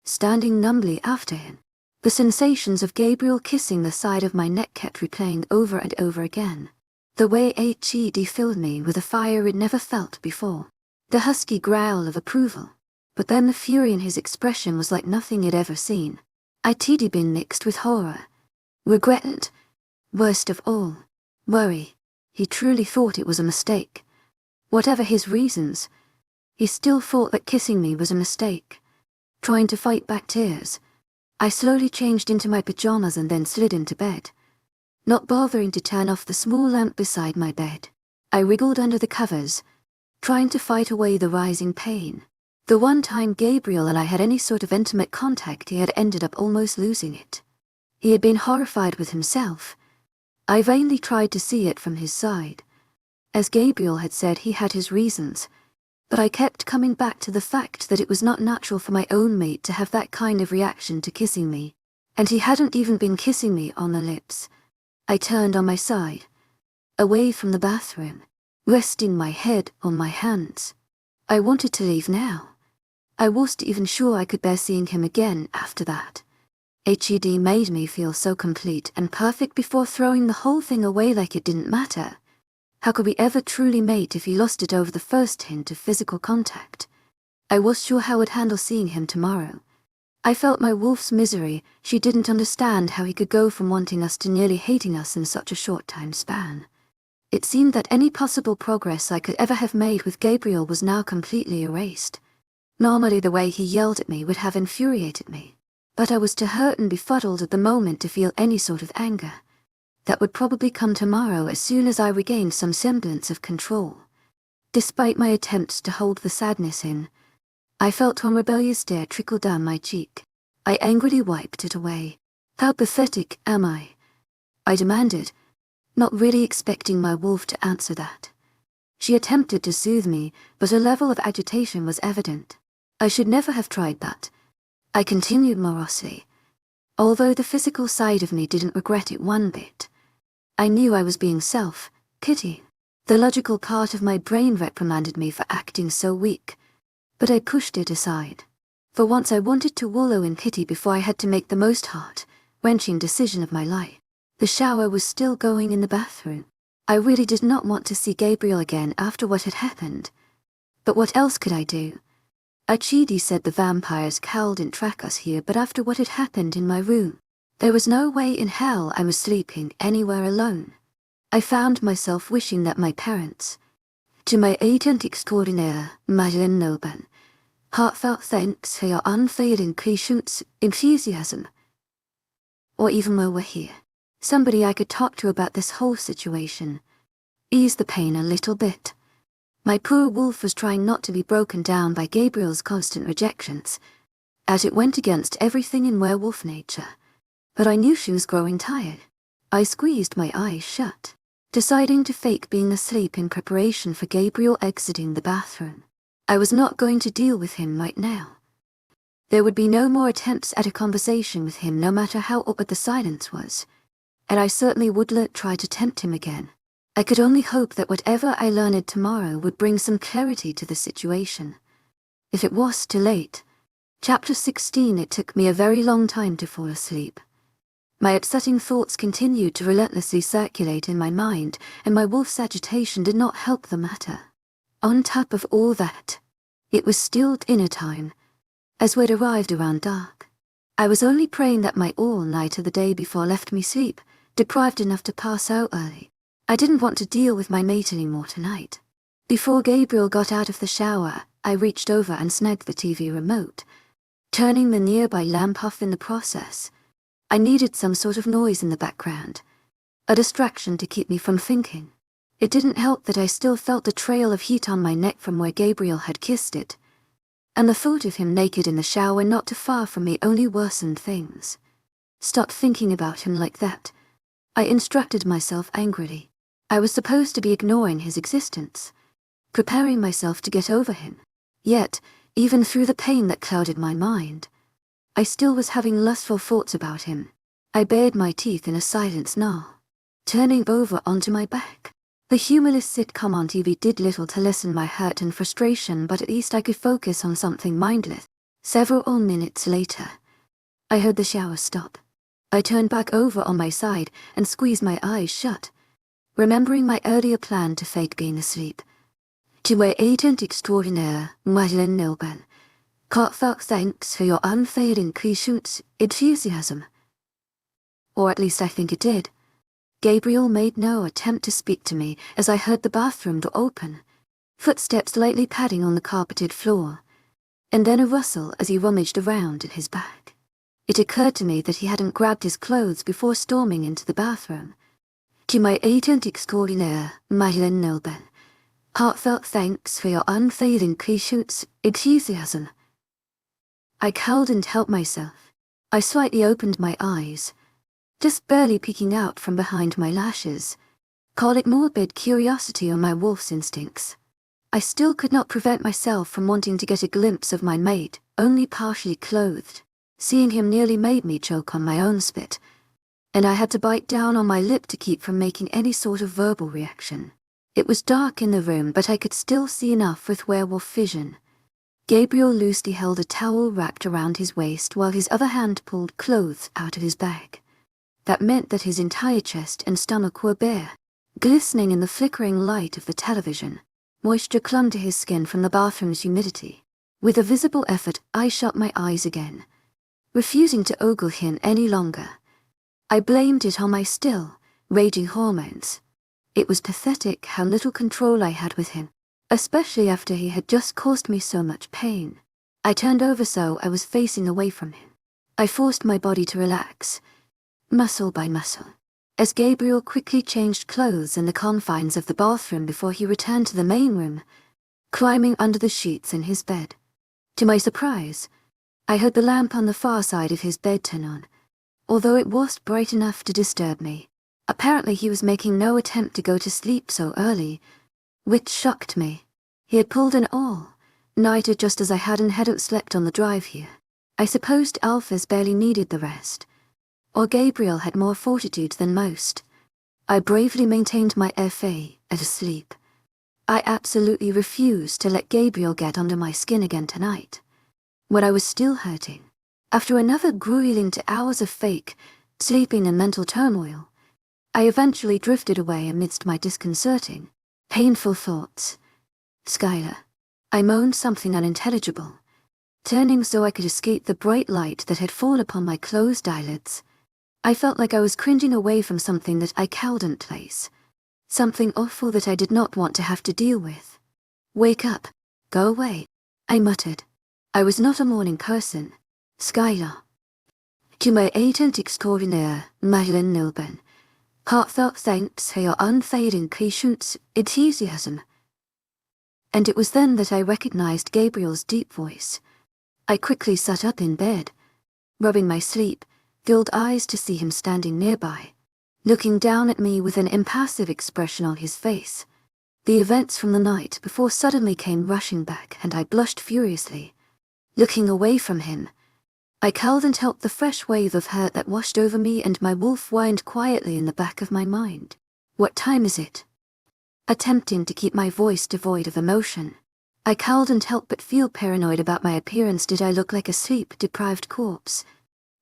A: standing numbly after him. The sensations of Gabriel kissing the side of my neck kept replaying over and over again. The way HED filled me with a fire it never felt before. The husky growl of approval. But then the fury in his expression was like nothing he'd ever seen. I'd been mixed with horror, regret, worst of all, worry. He truly thought it was a mistake. Whatever his reasons, he still thought that kissing me was a mistake. Trying to fight back tears, I slowly changed into my pajamas and then slid into bed, not bothering to turn off the small lamp beside my bed. I wriggled under the covers, trying to fight away the rising pain. The one time Gabriel and I had any sort of intimate contact, he had ended up almost losing it. He had been horrified with himself. I vainly tried to see it from his side. As Gabriel had said, he had his reasons, but I kept coming back to the fact that it was not natural for my own mate to have that kind of reaction to kissing me, and he hadn't even been kissing me on the lips. I turned on my side, away from the bathroom, resting my head on my hands. I wanted to leave now. I wasn't even sure I could bear seeing him again after that. HED made me feel so complete and perfect before throwing the whole thing away like it didn't matter. How could we ever truly mate if he lost it over the first hint of physical contact? I was sure how I'd handle seeing him tomorrow. I felt my wolf's misery. She didn't understand how he could go from wanting us to nearly hating us in such a short time span. It seemed that any possible progress I could ever have made with Gabriel was now completely erased. Normally the way he yelled at me would have infuriated me. but I was too hurt and befuddled at the moment to feel any sort of anger. That would probably come tomorrow as soon as I regained some semblance of control. Despite my attempts to hold the sadness in, I felt one rebellious tear trickle down my cheek. I angrily wiped it away. How pathetic am I? I demanded, not really expecting my wolf to answer that. She attempted to soothe me, but a level of agitation was evident. I should never have tried that, I continued morosely. Although the physical side of me didn't regret it one bit. I knew I was being self-pitying. The logical part of my brain reprimanded me for acting so weak, but I pushed it aside. For once I wanted to wallow in pity before I had to make the most heart-wrenching decision of my life. The shower was still going in the bathroom. I really did not want to see Gabriel again after what had happened. But what else could I do? Achidi said the vampires couldn't track us here, but after what had happened in my room, there was no way in hell I was sleeping anywhere alone. I found myself wishing that my parents, to my agent extraordinaire, Madeleine Noban, heartfelt thanks for your unfailing patience, enthusiasm, or even more were here. Somebody I could talk to about this whole situation, ease the pain a little bit. My poor wolf was trying not to be broken down by Gabriel's constant rejections, as it went against everything in werewolf nature. But I knew she was growing tired. I squeezed my eyes shut, deciding to fake being asleep in preparation for Gabriel exiting the bathroom. I was not going to deal with him right now. There would be no more attempts at a conversation with him, no matter how awkward the silence was, and I certainly wouldn't try to tempt him again. I could only hope that whatever I learned tomorrow would bring some clarity to the situation. If it was too late. Chapter 16. It took me a very long time to fall asleep. My upsetting thoughts continued to relentlessly circulate in my mind, and my wolf's agitation did not help the matter. On top of all that, it was still dinner time, as we'd arrived around dark. I was only praying that my all-nighter the day before left me sleep, deprived enough to pass out early. I didn't want to deal with my mate anymore tonight. Before Gabriel got out of the shower, I reached over and snagged the TV remote, turning the nearby lamp off in the process. I needed some sort of noise in the background, a distraction to keep me from thinking. It didn't help that I still felt the trail of heat on my neck from where Gabriel had kissed it, and the thought of him naked in the shower not too far from me only worsened things. Stop thinking about him like that, I instructed myself angrily. I was supposed to be ignoring his existence, preparing myself to get over him. Yet, even through the pain that clouded my mind, I still was having lustful thoughts about him. I bared my teeth in a silent snarl, turning over onto my back. The humorless sitcom on TV did little to lessen my hurt and frustration, but at least I could focus on something mindless. Several minutes later, I heard the shower stop. I turned back over on my side and squeezed my eyes shut, remembering my earlier plan to fake being asleep. To my agent extraordinaire, Madeleine Noban, heartfelt thanks for your unfailing patience, enthusiasm. Or at least I think it did. Gabriel made no attempt to speak to me as I heard the bathroom door open, footsteps lightly padding on the carpeted floor, and then a rustle as he rummaged around in his bag. It occurred to me that he hadn't grabbed his clothes before storming into the bathroom. To my agent extraordinaire, Madeleine Noban, heartfelt thanks for your unfailing patience, enthusiasm. I couldn't help myself. I slightly opened my eyes, just barely peeking out from behind my lashes. Call it morbid curiosity or my wolf's instincts. I still could not prevent myself from wanting to get a glimpse of my mate, only partially clothed. Seeing him nearly made me choke on my own spit, and I had to bite down on my lip to keep from making any sort of verbal reaction. It was dark in the room, but I could still see enough with werewolf vision. Gabriel loosely held a towel wrapped around his waist while his other hand pulled clothes out of his bag. That meant that his entire chest and stomach were bare, glistening in the flickering light of the television. Moisture clung to his skin from the bathroom's humidity. With a visible effort, I shut my eyes again, refusing to ogle him any longer. I blamed it on my still, raging hormones. It was pathetic how little control I had with him, especially after he had just caused me so much pain. I turned over so I was facing away from him. I forced my body to relax, muscle by muscle, as Gabriel quickly changed clothes in the confines of the bathroom before he returned to the main room, climbing under the sheets in his bed. To my surprise, I heard the lamp on the far side of his bed turn on, although it wasn't bright enough to disturb me. Apparently he was making no attempt to go to sleep so early, which shocked me. He had pulled an all-nighter just as I hadn't slept on the drive here. I supposed alphas barely needed the rest, or Gabriel had more fortitude than most. I bravely maintained my FA at asleep. I absolutely refused to let Gabriel get under my skin again tonight. When I was still hurting, after another grueling 2 hours of fake sleeping and mental turmoil, I eventually drifted away amidst my disconcerting, painful thoughts. Skylar. I moaned something unintelligible, turning so I could escape the bright light that had fallen upon my closed eyelids. I felt like I was cringing away from something that I couldn't place, something awful that I did not want to have to deal with. Wake up. Go away, I muttered. I was not a morning person, Skylar. To my agent extraordinaire, Madeline Nilben, heartfelt thanks for your unfading patience, enthusiasm. And it was then that I recognized Gabriel's deep voice. I quickly sat up in bed, rubbing my sleep-filled eyes to see him standing nearby, looking down at me with an impassive expression on his face. The events from the night before suddenly came rushing back, and I blushed furiously. Looking away from him, I couldn't help the fresh wave of hurt that washed over me, and my wolf whined quietly in the back of my mind. What time is it? Attempting to keep my voice devoid of emotion, I couldn't help but feel paranoid about my appearance. Did I look like a sleep-deprived corpse?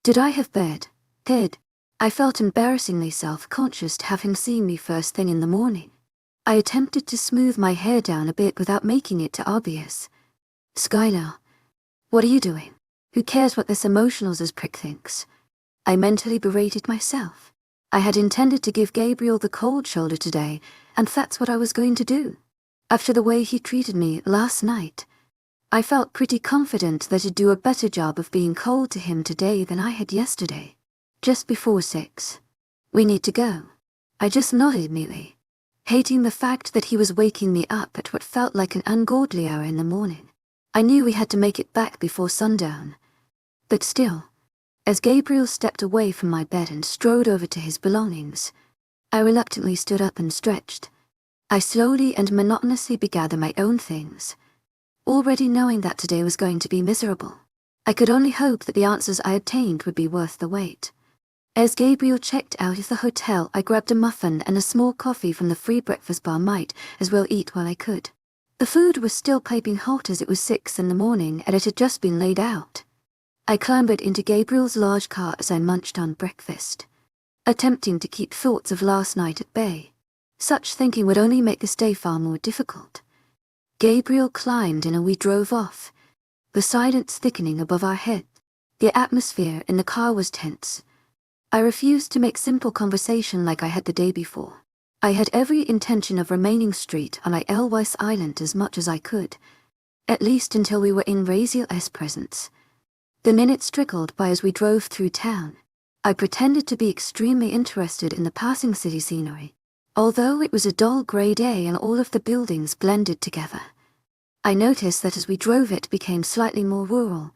A: Did I have bad head? I felt embarrassingly self-conscious to have him see me first thing in the morning. I attempted to smooth my hair down a bit without making it too obvious. Skylar, what are you doing? Who cares what this emotionals prick thinks? I mentally berated myself. I had intended to give Gabriel the cold shoulder today, and that's what I was going to do. After the way he treated me last night, I felt pretty confident that I'd do a better job of being cold to him today than I had yesterday. Just before 6. We need to go. I just nodded mutely, hating the fact that he was waking me up at what felt like an ungodly hour in the morning. I knew we had to make it back before sundown. But still, as Gabriel stepped away from my bed and strode over to his belongings, I reluctantly stood up and stretched. I slowly and monotonously begather my own things, already knowing that today was going to be miserable. I could only hope that the answers I obtained would be worth the wait. As Gabriel checked out of the hotel, I grabbed a muffin and a small coffee from the free breakfast bar. Might as well eat while I could. The food was still piping hot as it was 6 in the morning and it had just been laid out. I clambered into Gabriel's large car as I munched on breakfast, attempting to keep thoughts of last night at bay. Such thinking would only make this day far more difficult. Gabriel climbed in and we drove off, the silence thickening above our heads. The atmosphere in the car was tense. I refused to make simple conversation like I had the day before. I had every intention of remaining straight on Elwes Island as much as I could, at least until we were in Raziel's presence. The minutes trickled by as we drove through town. I pretended to be extremely interested in the passing city scenery, although it was a dull grey day and all of the buildings blended together. I noticed that as we drove it became slightly more rural,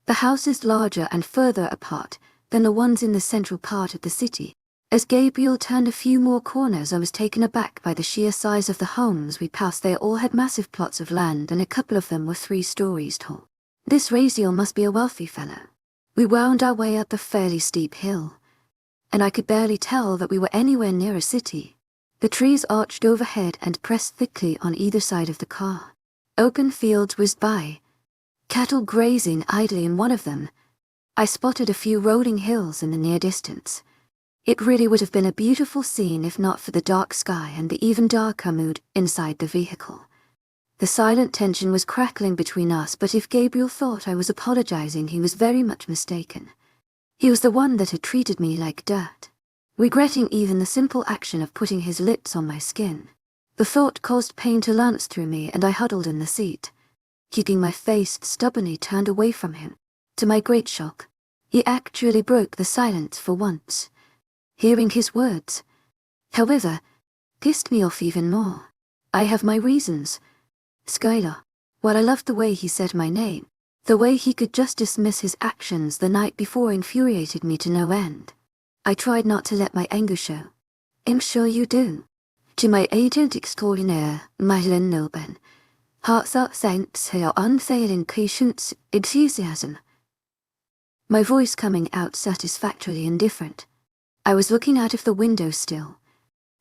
A: the houses larger and further apart than the ones in the central part of the city. As Gabriel turned a few more corners, I was taken aback by the sheer size of the homes we passed. They all had massive plots of land and a couple of them were 3 stories tall. This Raziel must be a wealthy fellow. We wound our way up a fairly steep hill, and I could barely tell that we were anywhere near a city. The trees arched overhead and pressed thickly on either side of the car. Open fields whizzed by, cattle grazing idly in one of them. I spotted a few rolling hills in the near distance. It really would have been a beautiful scene if not for the dark sky and the even darker mood inside the vehicle. The silent tension was crackling between us, but if Gabriel thought I was apologizing, he was very much mistaken. He was the one that had treated me like dirt, regretting even the simple action of putting his lips on my skin. The thought caused pain to lance through me, and I huddled in the seat, keeping my face stubbornly turned away from him. To my great shock, He actually broke the silence for once. Hearing his words, however, pissed me off even more. I have my reasons. Skylar. While I loved the way he said my name, the way he could just dismiss his actions the night before infuriated me to no end. I tried not to let my anger show. I'm sure you do. To my agent extraordinaire, Madeline Nilben. Hearts are thanks for your unfailing patience, enthusiasm. My voice coming out satisfactorily indifferent. I was looking out of the window still,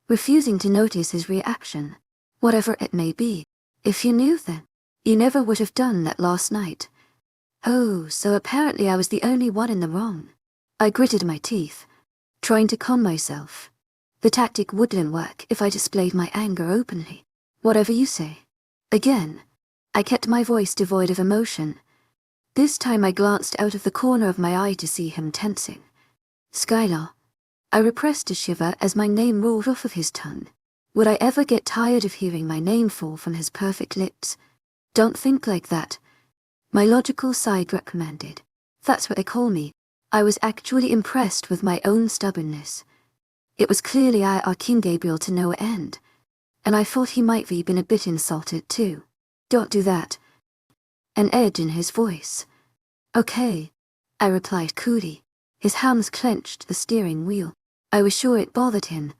A: refusing to notice his reaction, whatever it may be. If you knew then, you never would have done that last night. Oh, so apparently I was the only one in the wrong. I gritted my teeth, trying to calm myself. The tactic wouldn't work if I displayed my anger openly. Whatever you say. Again, I kept my voice devoid of emotion. This time I glanced out of the corner of my eye to see him tensing. Skylar. I repressed a shiver as my name rolled off of his tongue. Would I ever get tired of hearing my name fall from his perfect lips? Don't think like that. My logical side recommended. That's what they call me. I was actually impressed with my own stubbornness. It was clearly our King Gabriel to no end, and I thought he might be been a bit insulted too. Don't do that. An edge in his voice. Okay, I replied coolly. His hands clenched the steering wheel. I was sure it bothered him.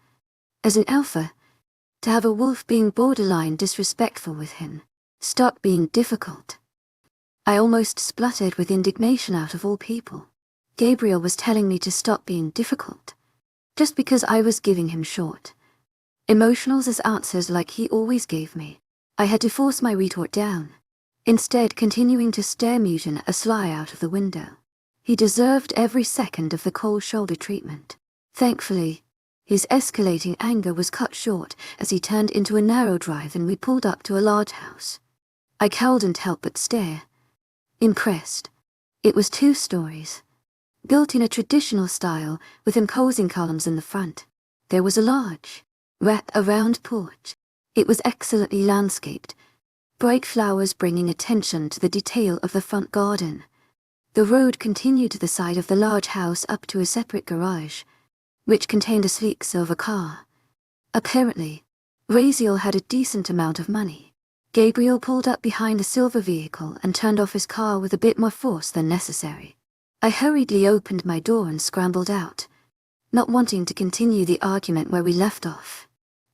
A: As an alpha, to have a wolf being borderline disrespectful with him. Stop being difficult. I almost spluttered with indignation out of all people. Gabriel was telling me to stop being difficult, just because I was giving him short emotionals as answers like he always gave me. I had to force my retort down, instead continuing to stare mutin asly out of the window. He deserved every second of the cold shoulder treatment. Thankfully, his escalating anger was cut short as he turned into a narrow drive and we pulled up to a large house. I couldn't help but stare, impressed. It was 2 stories, built in a traditional style with imposing columns in the front. There was a large, wrap-around porch. It was excellently landscaped, bright flowers bringing attention to the detail of the front garden. The road continued to the side of the large house up to a separate garage, which contained a sleek silver car. Apparently, Raziel had a decent amount of money. Gabriel pulled up behind the silver vehicle and turned off his car with a bit more force than necessary. I hurriedly opened my door and scrambled out, not wanting to continue the argument where we left off.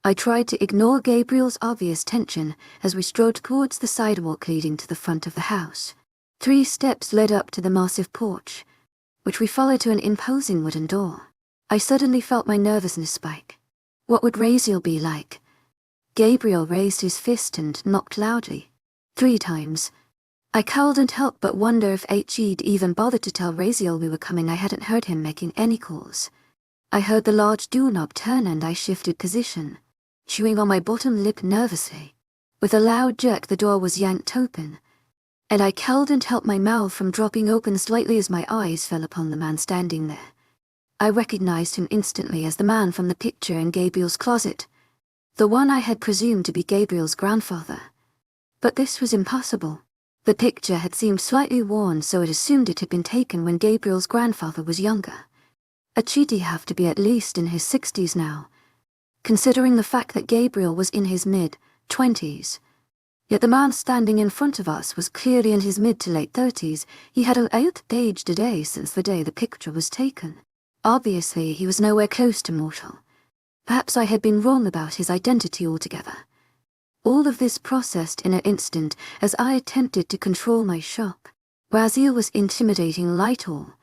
A: I tried to ignore Gabriel's obvious tension as we strode towards the sidewalk leading to the front of the house. 3 steps led up to the massive porch, which we followed to an imposing wooden door. I suddenly felt my nervousness spike. What would Raziel be like? Gabriel raised his fist and knocked loudly, 3 times. I couldn't help but wonder if he'd even bothered to tell Raziel we were coming. I hadn't heard him making any calls. I heard the large doorknob turn and I shifted position, chewing on my bottom lip nervously. With a loud jerk the door was yanked open, and I couldn't help my mouth from dropping open slightly as my eyes fell upon the man standing there. I recognized him instantly as the man from the picture in Gabriel's closet, the one I had presumed to be Gabriel's grandfather. But this was impossible. The picture had seemed slightly worn, so it assumed it had been taken when Gabriel's grandfather was younger. He'd have to be at least in his 60s now, considering the fact that Gabriel was in his mid-20s. Yet the man standing in front of us was clearly in his mid to late 30s. He had aged a day since the day the picture was taken. Obviously, he was nowhere close to mortal. Perhaps I had been wrong about his identity altogether. All of this processed in an instant as I attempted to control my shock. Raziel was intimidatingly tall,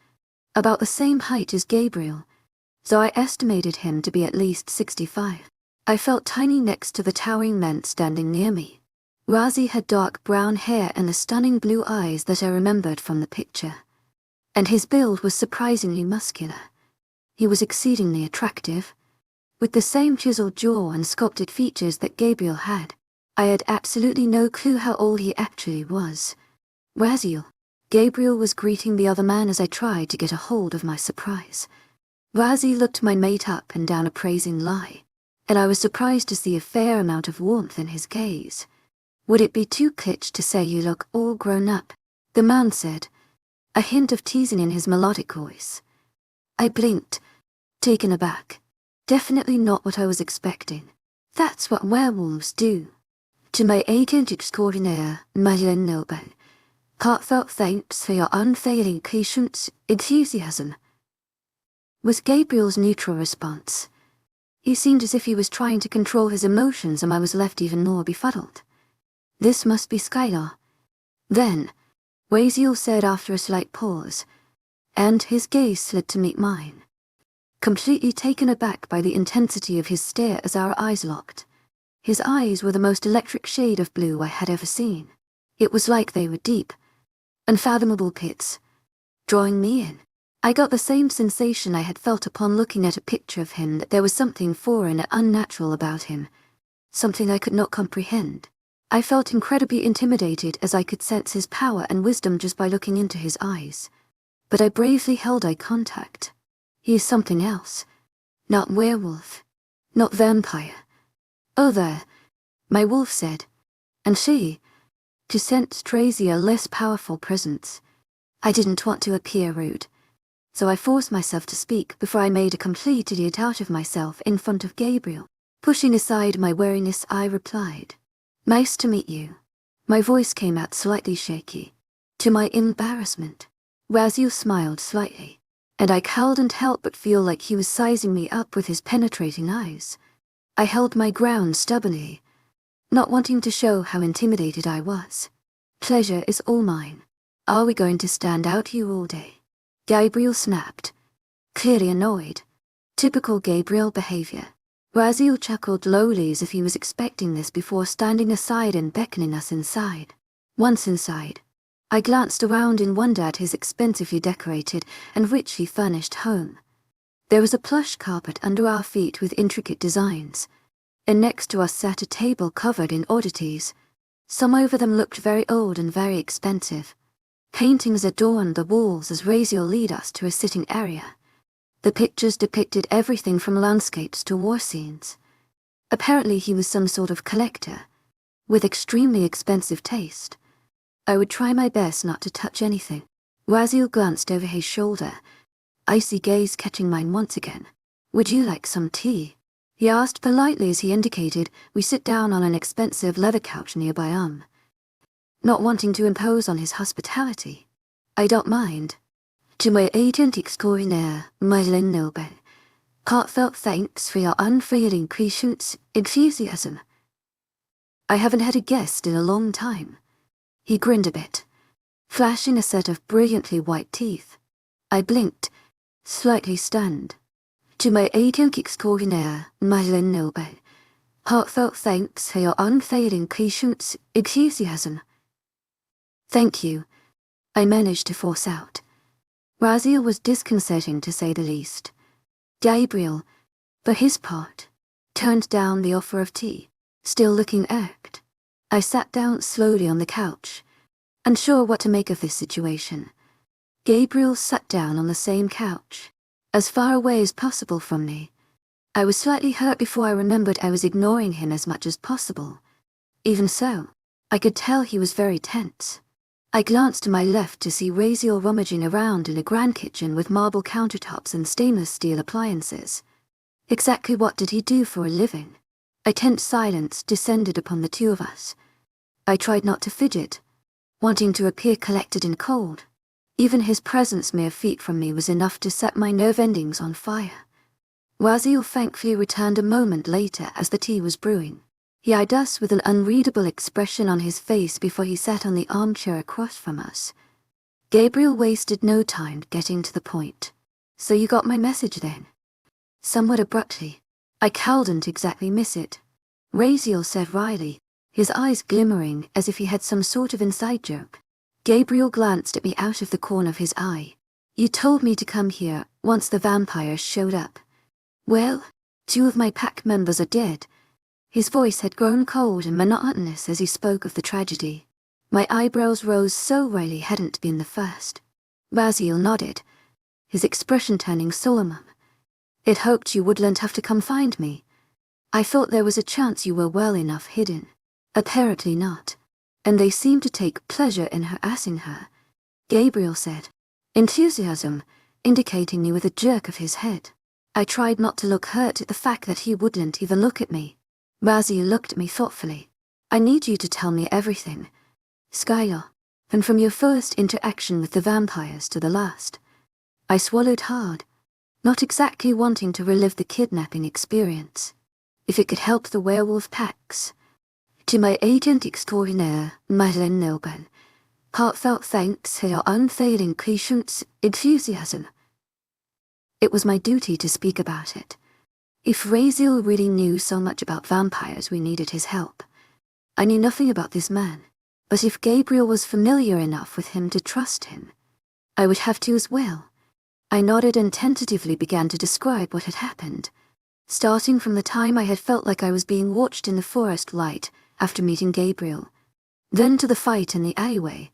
A: about the same height as Gabriel, so I estimated him to be at least 65. I felt tiny next to the towering man standing near me. Razi had dark brown hair and the stunning blue eyes that I remembered from the picture, and his build was surprisingly muscular. He was exceedingly attractive, with the same chiseled jaw and sculpted features that Gabriel had. I had absolutely no clue how old he actually was. Raziel. Gabriel was greeting the other man as I tried to get a hold of my surprise. Razi looked my mate up and down appraisingly, and I was surprised to see a fair amount of warmth in his gaze. Would it be too kitsch to say you look all grown up? The man said. a hint of teasing in his melodic voice. I blinked, taken aback. Definitely not what I was expecting. That's what werewolves do. To my agent extraordinaire, Madeleine Noble, heartfelt thanks for your unfailing patience, enthusiasm, was Gabriel's neutral response. He seemed as if he was trying to control his emotions, and I was left even more befuddled. This must be Skylar. Then, Raziel said after a slight pause, and his gaze slid to meet mine. Completely taken aback by the intensity of his stare as our eyes locked. His eyes were the most electric shade of blue I had ever seen. It was like they were deep, unfathomable pits, drawing me in. I got the same sensation I had felt upon looking at a picture of him, that there was something foreign and unnatural about him, something I could not comprehend. I felt incredibly intimidated, as I could sense his power and wisdom just by looking into his eyes. But I bravely held eye contact. He is something else. Not werewolf. Not vampire. Oh there, my wolf said. And she, to sense Tracy a less powerful presence. I didn't want to appear rude, so I forced myself to speak before I made a complete idiot out of myself in front of Gabriel. Pushing aside my wariness, I replied, "Nice to meet you." My voice came out slightly shaky. To my embarrassment, Raziel smiled slightly, and I couldn't help but feel like he was sizing me up with his penetrating eyes. I held my ground stubbornly, not wanting to show how intimidated I was. "Pleasure is all mine. Are we going to stand out here all day?" Gabriel snapped, clearly annoyed. Typical Gabriel behavior. Raziel chuckled lowly as if he was expecting this before standing aside and beckoning us inside. Once inside, I glanced around in wonder at his expensively decorated and richly furnished home. There was a plush carpet under our feet with intricate designs, and next to us sat a table covered in oddities. Some over them looked very old and very expensive. Paintings adorned the walls as Raziel led us to a sitting area. The pictures depicted everything from landscapes to war scenes. Apparently he was some sort of collector, with extremely expensive taste. I would try my best not to touch anything. Raziel glanced over his shoulder, icy gaze catching mine once again. "Would you like some tea?" he asked politely as he indicated we sit down on an expensive leather couch nearby. Not wanting to impose on his hospitality, "I don't mind." To my agent extraordinaire, Madeleine Noble, heartfelt thanks for your unfailing patience, enthusiasm. I haven't had a guest in a long time. He grinned a bit, flashing a set of brilliantly white teeth. I blinked, slightly stunned. To my agent extraordinaire, Madeleine Noble, heartfelt thanks for your unfailing patience, enthusiasm. Thank you, I managed to force out. Raziel was disconcerting to say the least. Gabriel, for his part, turned down the offer of tea, still looking irked. I sat down slowly on the couch, unsure what to make of this situation. Gabriel sat down on the same couch, as far away as possible from me. I was slightly hurt before I remembered I was ignoring him as much as possible. Even so, I could tell he was very tense. I glanced to my left to see Raziel rummaging around in a grand kitchen with marble countertops and stainless steel appliances. Exactly what did he do for a living? A tense silence descended upon the two of us. I tried not to fidget, wanting to appear collected and cold. Even his presence mere feet from me was enough to set my nerve endings on fire. Raziel thankfully returned a moment later as the tea was brewing. He eyed us with an unreadable expression on his face before he sat on the armchair across from us. Gabriel wasted no time getting to the point. "So you got my message then?" Somewhat abruptly. I couldn't exactly miss it. Raziel said wryly, his eyes glimmering as if he had some sort of inside joke. Gabriel glanced at me out of the corner of his eye. "You told me to come here once the vampires showed up. Well, 2 of my pack members are dead." His voice had grown cold and monotonous as he spoke of the tragedy. My eyebrows rose so Riley hadn't been the first. Raziel nodded, his expression turning solemn. "It hoped you wouldn't have to come find me. I thought there was a chance you were well enough hidden. Apparently not. And they seem to take pleasure in harassing her," Gabriel said. Enthusiasm, indicating me with a jerk of his head. I tried not to look hurt at the fact that he wouldn't even look at me. Razzie looked at me thoughtfully. I need you to tell me everything, Skylar, and from your first interaction with the vampires to the last. I swallowed hard, not exactly wanting to relive the kidnapping experience. If it could help the werewolf packs. To my agent extraordinaire, Madeleine Nilben, heartfelt thanks for your unfailing patience, enthusiasm. It was my duty to speak about it. If Raziel really knew so much about vampires, we needed his help. I knew nothing about this man, but if Gabriel was familiar enough with him to trust him, I would have to as well. I nodded and tentatively began to describe what had happened, starting from the time I had felt like I was being watched in the forest light after meeting Gabriel, then to the fight in the alleyway,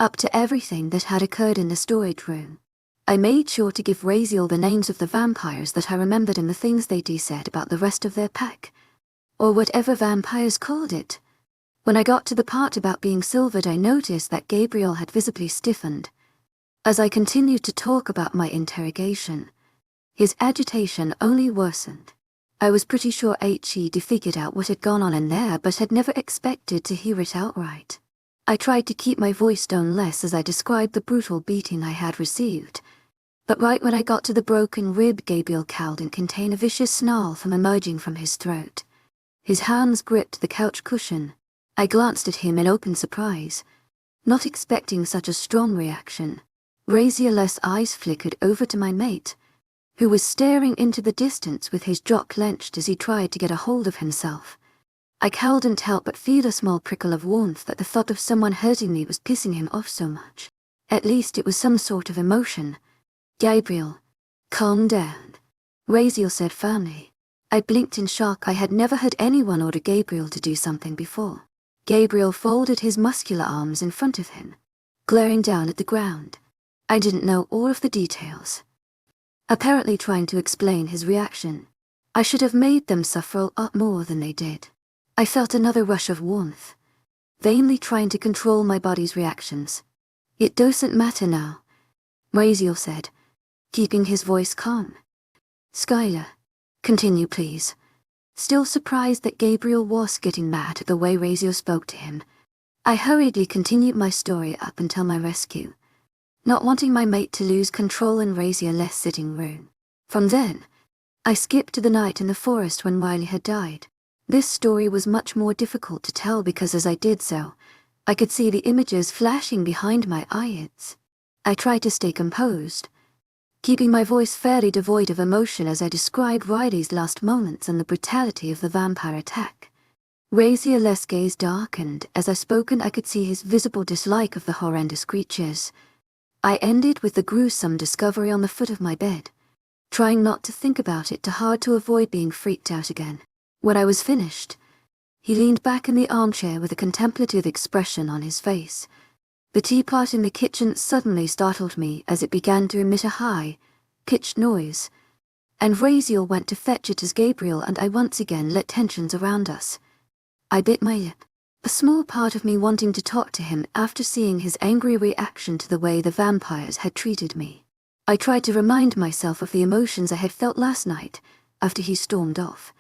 A: up to everything that had occurred in the storage room. I made sure to give Raziel the names of the vampires that I remembered and the things they'd said about the rest of their pack, or whatever vampires called it. When I got to the part about being silvered, I noticed that Gabriel had visibly stiffened. As I continued to talk about my interrogation, his agitation only worsened. I was pretty sure he'd figured out what had gone on in there, but had never expected to hear it outright. I tried to keep my voice down less as I described the brutal beating I had received, but right when I got to the broken rib, Gabriel cowled and contained a vicious snarl from emerging from his throat. His hands gripped the couch cushion. I glanced at him in open surprise, not expecting such a strong reaction. Raziel's eyes flickered over to my mate, who was staring into the distance with his jaw clenched as he tried to get a hold of himself. I couldn't help but feel a small prickle of warmth that the thought of someone hurting me was pissing him off so much. At least it was some sort of emotion. Gabriel, calm down, Raziel said firmly. I blinked in shock. I had never heard anyone order Gabriel to do something before. Gabriel folded his muscular arms in front of him, glaring down at the ground. I didn't know all of the details. Apparently trying to explain his reaction. I should have made them suffer a lot more than they did. I felt another rush of warmth, vainly trying to control my body's reactions. It doesn't matter now, Raziel said, keeping his voice calm. Skylar, continue please. Still surprised that Gabriel was getting mad at the way Raziel spoke to him, I hurriedly continued my story up until my rescue, not wanting my mate to lose control in Raziel's sitting room. From then, I skipped to the night in the forest when Wiley had died. This story was much more difficult to tell because as I did so, I could see the images flashing behind my eyelids. I tried to stay composed, keeping my voice fairly devoid of emotion as I described Riley's last moments and the brutality of the vampire attack. Raziel's gaze darkened as I spoke, and I could see his visible dislike of the horrendous creatures. I ended with the gruesome discovery on the foot of my bed, trying not to think about it too hard to avoid being freaked out again. When I was finished, he leaned back in the armchair with a contemplative expression on his face. The teapot in the kitchen suddenly startled me as it began to emit a high-pitched noise, and Raziel went to fetch it as Gabriel and I once again lit tensions around us. I bit my lip, a small part of me wanting to talk to him after seeing his angry reaction to the way the vampires had treated me. I tried to remind myself of the emotions I had felt last night after he stormed off.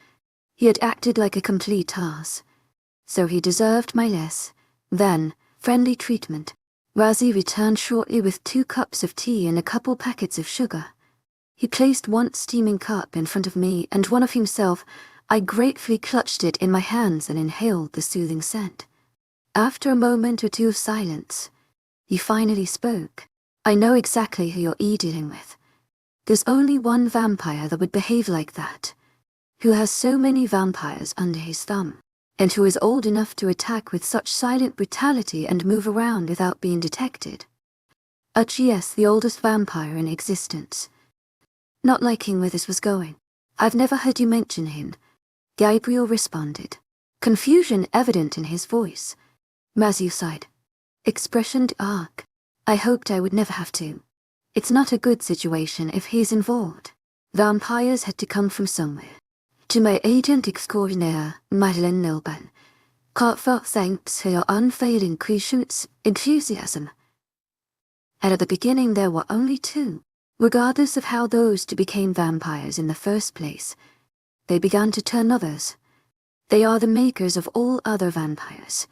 A: He had acted like a complete ass, so he deserved my less than friendly treatment. Razzie returned shortly with 2 cups of tea and a couple packets of sugar. He placed one steaming cup in front of me and one of himself. I gratefully clutched it in my hands and inhaled the soothing scent. After a moment or two of silence, he finally spoke. I know exactly who you're dealing with. There's only one vampire that would behave like that, who has so many vampires under his thumb, and who is old enough to attack with such silent brutality and move around without being detected. Yes, the oldest vampire in existence. Not liking where this was going. I've never heard you mention him, Gabriel responded, confusion evident in his voice. Raziel sighed. Expression dark. I hoped I would never have to. It's not a good situation if he's involved. Vampires had to come from somewhere. To my agent extraordinaire, Madeleine Nilben, heartfelt thanks for your unfailing patience, enthusiasm. and at the beginning there were only two. Regardless of how those two became vampires in the first place, they began to turn others. They are the makers of all other vampires.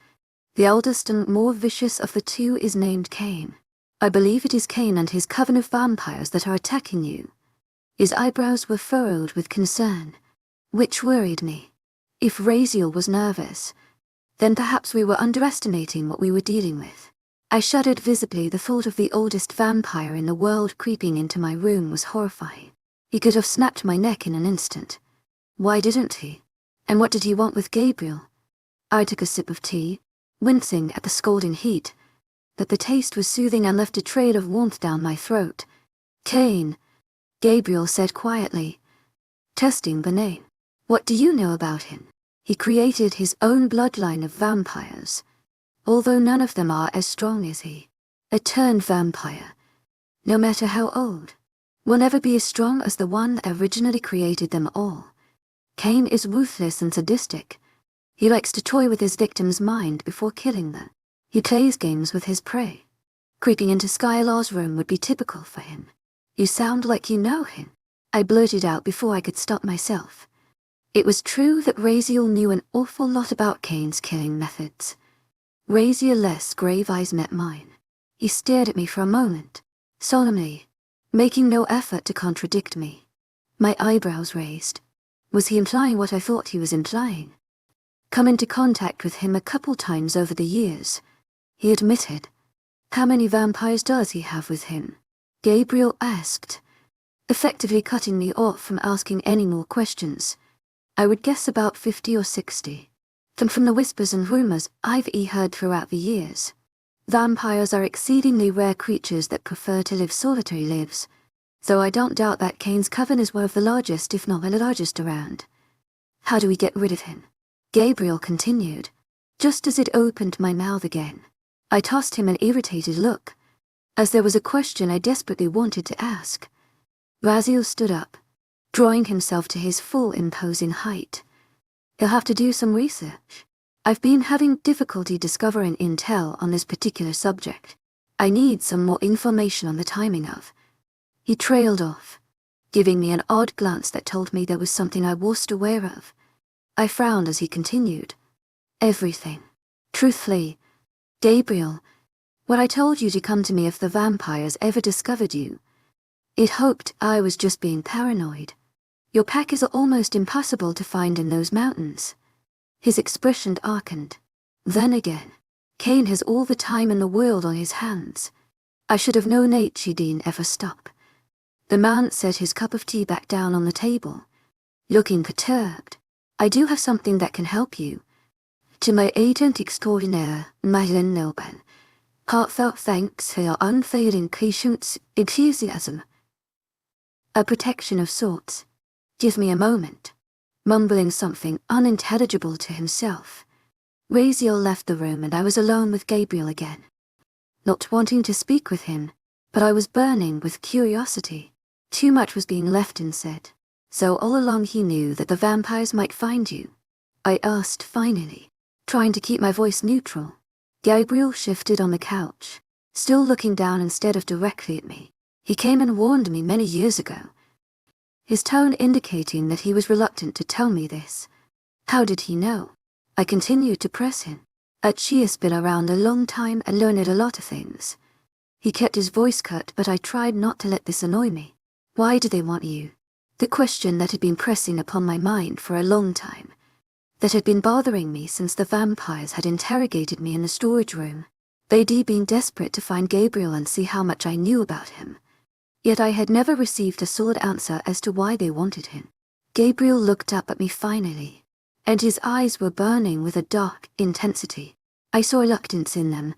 A: The eldest and more vicious of the two is named Cain. I believe it is Cain and his coven of vampires that are attacking you. His eyebrows were furrowed with concern, which worried me. If Raziel was nervous, then perhaps we were underestimating what we were dealing with. I shuddered visibly. The thought of the oldest vampire in the world creeping into my room was horrifying. He could have snapped my neck in an instant. Why didn't he? And what did he want with Gabriel? I took a sip of tea, wincing at the scalding heat, but the taste was soothing and left a trail of warmth down my throat. Cain, Gabriel said quietly, testing the name. What do you know about him? He created his own bloodline of vampires, although none of them are as strong as he. A turned vampire, no matter how old, will never be as strong as the one that originally created them all. Cain is ruthless and sadistic. He likes to toy with his victim's mind before killing them. He plays games with his prey. Creeping into Skylar's room would be typical for him. You sound like you know him, I blurted out before I could stop myself. It was true that Raziel knew an awful lot about Cain's killing methods. Raziel's grave eyes met mine. He stared at me for a moment, solemnly, making no effort to contradict me. My eyebrows raised. Was he implying what I thought he was implying? Come into contact with him a couple times over the years, he admitted. How many vampires does he have with him? Gabriel asked, effectively cutting me off from asking any more questions. I would guess about 50 or 60. From the whispers and rumors I've heard throughout the years. Vampires are exceedingly rare creatures that prefer to live solitary lives, though I don't doubt that Cain's coven is one of the largest, if not the largest around. How do we get rid of him? Gabriel continued, just as it opened my mouth again. I tossed him an irritated look, as there was a question I desperately wanted to ask. Raziel stood up, drawing himself to his full imposing height. He'll have to do some research. I've been having difficulty discovering intel on this particular subject. I need some more information on the timing of. He trailed off, giving me an odd glance that told me there was something I wasn't aware of. I frowned as he continued. Everything. Truthfully, Gabriel, when I told you to come to me if the vampires ever discovered you, it hoped I was just being paranoid. Your pack is almost impossible to find in those mountains. His expression darkened. Then again, Cain has all the time in the world on his hands. I should have known didn't ever stop. The man set his cup of tea back down on the table, looking perturbed. I do have something that can help you. To my agent extraordinaire, Madeline Nilben, heartfelt thanks for your unfailing patience, enthusiasm. A protection of sorts. Give me a moment. Mumbling something unintelligible to himself, Raziel left the room and I was alone with Gabriel again. Not wanting to speak with him, but I was burning with curiosity. Too much was being left unsaid. So all along he knew that the vampires might find you. I asked finally, trying to keep my voice neutral. Gabriel shifted on the couch, still looking down instead of directly at me. He came and warned me many years ago, his tone indicating that he was reluctant to tell me this. How did he know? I continued to press him. She has been around a long time and learned a lot of things. He kept his voice cut, but I tried not to let this annoy me. Why do they want you? The question that had been pressing upon my mind for a long time, that had been bothering me since the vampires had interrogated me in the storage room. They'd been desperate to find Gabriel and see how much I knew about him. Yet I had never received a solid answer as to why they wanted him. Gabriel looked up at me finally, and his eyes were burning with a dark intensity. I saw reluctance in them,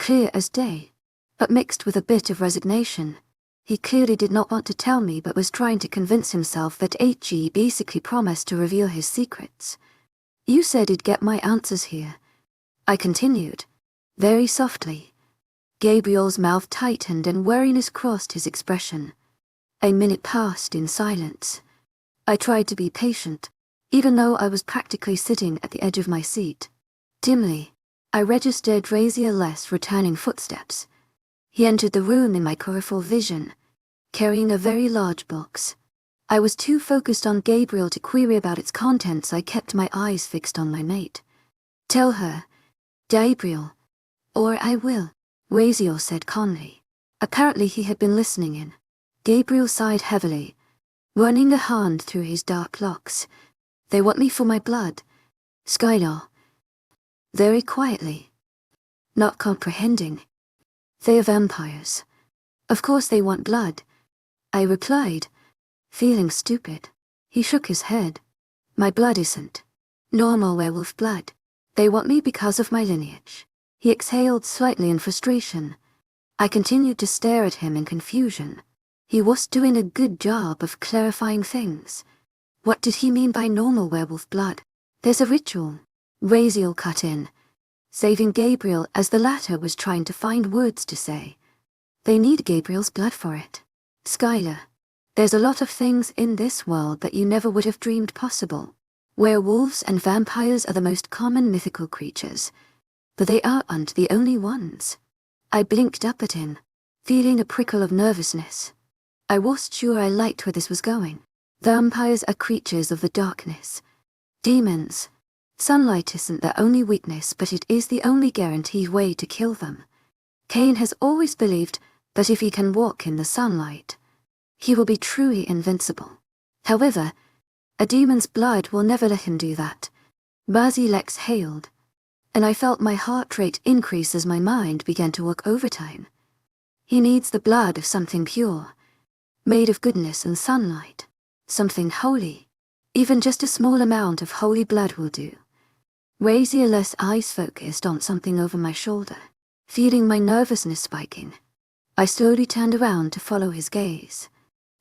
A: clear as day, but mixed with a bit of resignation. He clearly did not want to tell me, but was trying to convince himself that HG basically promised to reveal his secrets. You said he'd get my answers here, I continued, very softly. Gabriel's mouth tightened and wariness crossed his expression. A minute passed in silence. I tried to be patient, even though I was practically sitting at the edge of my seat. Dimly, I registered Raziel's returning footsteps. He entered the room in my peripheral vision, carrying a very large box. I was too focused on Gabriel to query about its contents. I kept my eyes fixed on my mate. "Tell her, Gabriel, or I will," Raziel said calmly. Apparently he had been listening in. Gabriel sighed heavily, running a hand through his dark locks. "They want me for my blood, Skylar." Very quietly, not comprehending. "They are vampires. Of course they want blood," I replied, feeling stupid. He shook his head. "My blood isn't normal werewolf blood. They want me because of my lineage." He exhaled slightly in frustration. I continued to stare at him in confusion. He was doing a good job of clarifying things. What did he mean by normal werewolf blood? "There's a ritual," Raziel cut in, saving Gabriel as the latter was trying to find words to say. "They need Gabriel's blood for it. Skylar, there's a lot of things in this world that you never would have dreamed possible. Werewolves and vampires are the most common mythical creatures, but they aren't the only ones." I blinked up at him, feeling a prickle of nervousness. I wasn't sure I liked where this was going. Vampires are creatures of the darkness. Demons. Sunlight isn't their only weakness, but it is the only guaranteed way to kill them. Cain has always believed that if he can walk in the sunlight, he will be truly invincible. However, a demon's blood will never let him do that. Raziel exhaled, and I felt my heart rate increase as my mind began to work overtime. He needs the blood of something pure, made of goodness and sunlight, something holy. Even just a small amount of holy blood will do. Raziel's eyes focused on something over my shoulder. Feeling my nervousness spiking, I slowly turned around to follow his gaze.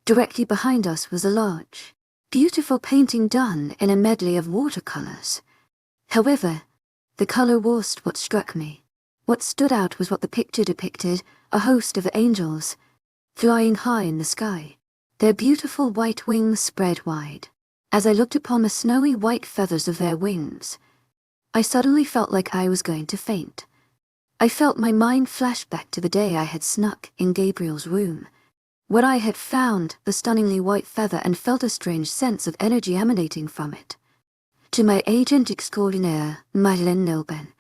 A: Directly behind us was a large, beautiful painting done in a medley of watercolors. However, the color wasn't what struck me. What stood out was what the picture depicted: a host of angels, flying high in the sky, their beautiful white wings spread wide. As I looked upon the snowy white feathers of their wings, I suddenly felt like I was going to faint. I felt my mind flash back to the day I had snuck in Gabriel's room, where I had found the stunningly white feather and felt a strange sense of energy emanating from it. To my agent extraordinaire, Madeleine Nelben,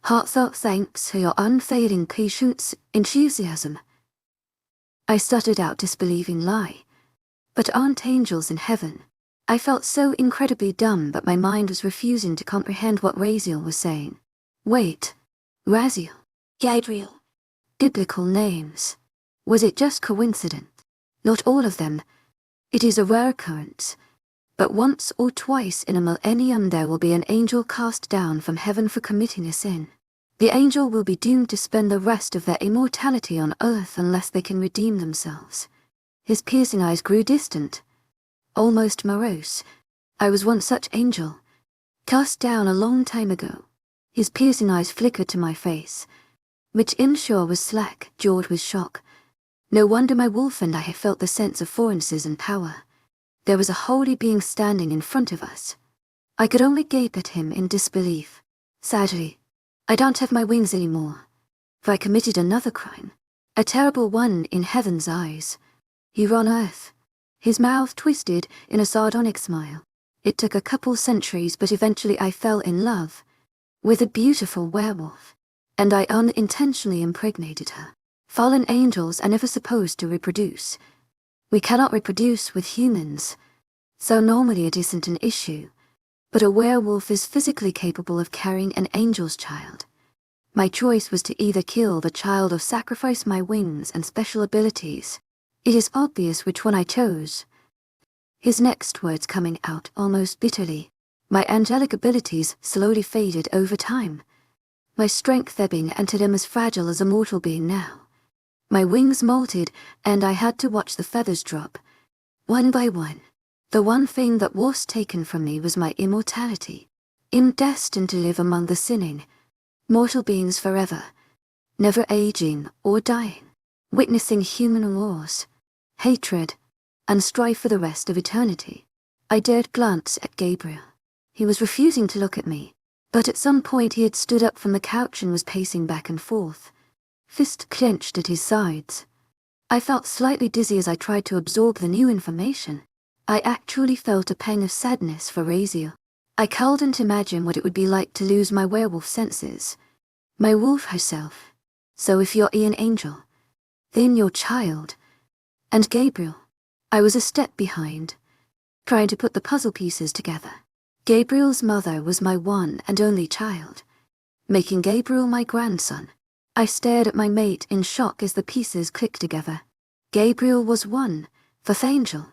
A: heartfelt thanks for your unfailing patience, enthusiasm. I stuttered out disbelieving lie. But aren't angels in heaven? I felt so incredibly dumb, but my mind was refusing to comprehend what Raziel was saying. Wait. Raziel. Gabriel. Biblical names. Was it just coincidence? Not all of them. It is a rare occurrence. But once or twice in a millennium there will be an angel cast down from heaven for committing a sin. The angel will be doomed to spend the rest of their immortality on earth unless they can redeem themselves. His piercing eyes grew distant, almost morose. I was once such angel, cast down a long time ago. His piercing eyes flickered to my face, which inshore was slack-jawed with shock. No wonder my wolf and I had felt the sense of foreignness and power. There was a holy being standing in front of us. I could only gape at him in disbelief. Sadly, I don't have my wings anymore, for I committed another crime, a terrible one in heaven's eyes. Here on earth, his mouth twisted in a sardonic smile. It took a couple centuries, but eventually I fell in love with a beautiful werewolf, and I unintentionally impregnated her. Fallen angels are never supposed to reproduce. We cannot reproduce with humans, so normally it isn't an issue, but a werewolf is physically capable of carrying an angel's child. My choice was to either kill the child or sacrifice my wings and special abilities. It is obvious which one I chose. His next words coming out almost bitterly. My angelic abilities slowly faded over time. My strength ebbing until I'm as fragile as a mortal being now. My wings molted, and I had to watch the feathers drop, one by one. The one thing that was taken from me was my immortality. I'm destined to live among the sinning, mortal beings forever, never aging or dying, witnessing human wars, hatred, and strife for the rest of eternity. I dared glance at Gabriel. He was refusing to look at me, but at some point he had stood up from the couch and was pacing back and forth. fist clenched at his sides. I felt slightly dizzy as I tried to absorb the new information. I actually felt a pang of sadness for Raziel. I couldn't imagine what it would be like to lose my werewolf senses. My wolf herself. So if you're an angel, then your child. And Gabriel. I was a step behind, trying to put the puzzle pieces together. Gabriel's mother was my one and only child, making Gabriel my grandson. I stared at my mate in shock as the pieces clicked together. Gabriel was one, fourth angel.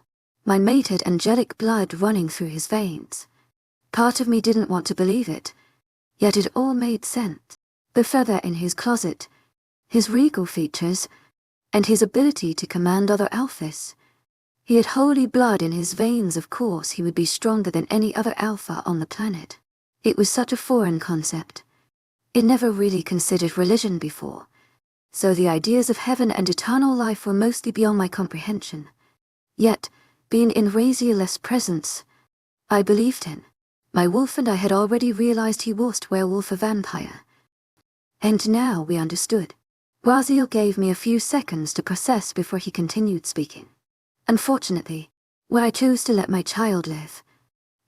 A: My mate had angelic blood running through his veins. Part of me didn't want to believe it, yet it all made sense. The feather in his closet, his regal features, and his ability to command other alphas. He had holy blood in his veins, of course he would be stronger than any other alpha on the planet. It was such a foreign concept. It never really considered religion before, so the ideas of heaven and eternal life were mostly beyond my comprehension. Yet, being in Raziel's presence, I believed in. My wolf and I had already realized he wasn't werewolf or vampire. And now we understood. Raziel gave me a few seconds to process before he continued speaking. Unfortunately, where I chose to let my child live,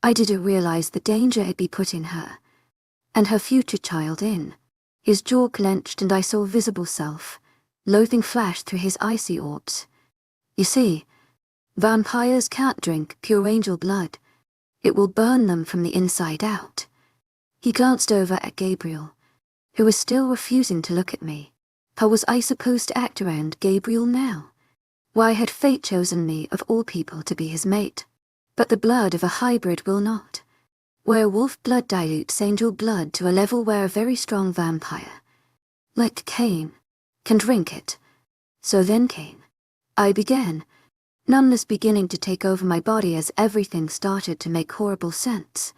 A: I didn't realize the danger it'd be putting her, and her future child in. His jaw clenched and I saw visible self, loathing flash through his icy orbs. You see, vampires can't drink pure angel blood. It will burn them from the inside out. He glanced over at Gabriel, who was still refusing to look at me. How was I supposed to act around Gabriel now? Why had fate chosen me of all people to be his mate? But the blood of a hybrid will not. Werewolf blood dilutes angel blood to a level where a very strong vampire, like Cain, can drink it. So then Cain. I began, numbness beginning to take over my body as everything started to make horrible sense.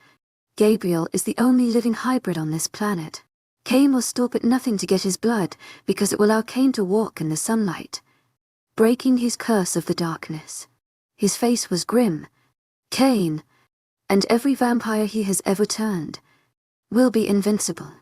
A: Gabriel is the only living hybrid on this planet. Cain will stop at nothing to get his blood because it will allow Cain to walk in the sunlight, breaking his curse of the darkness. His face was grim. Cain, and every vampire he has ever turned, will be invincible.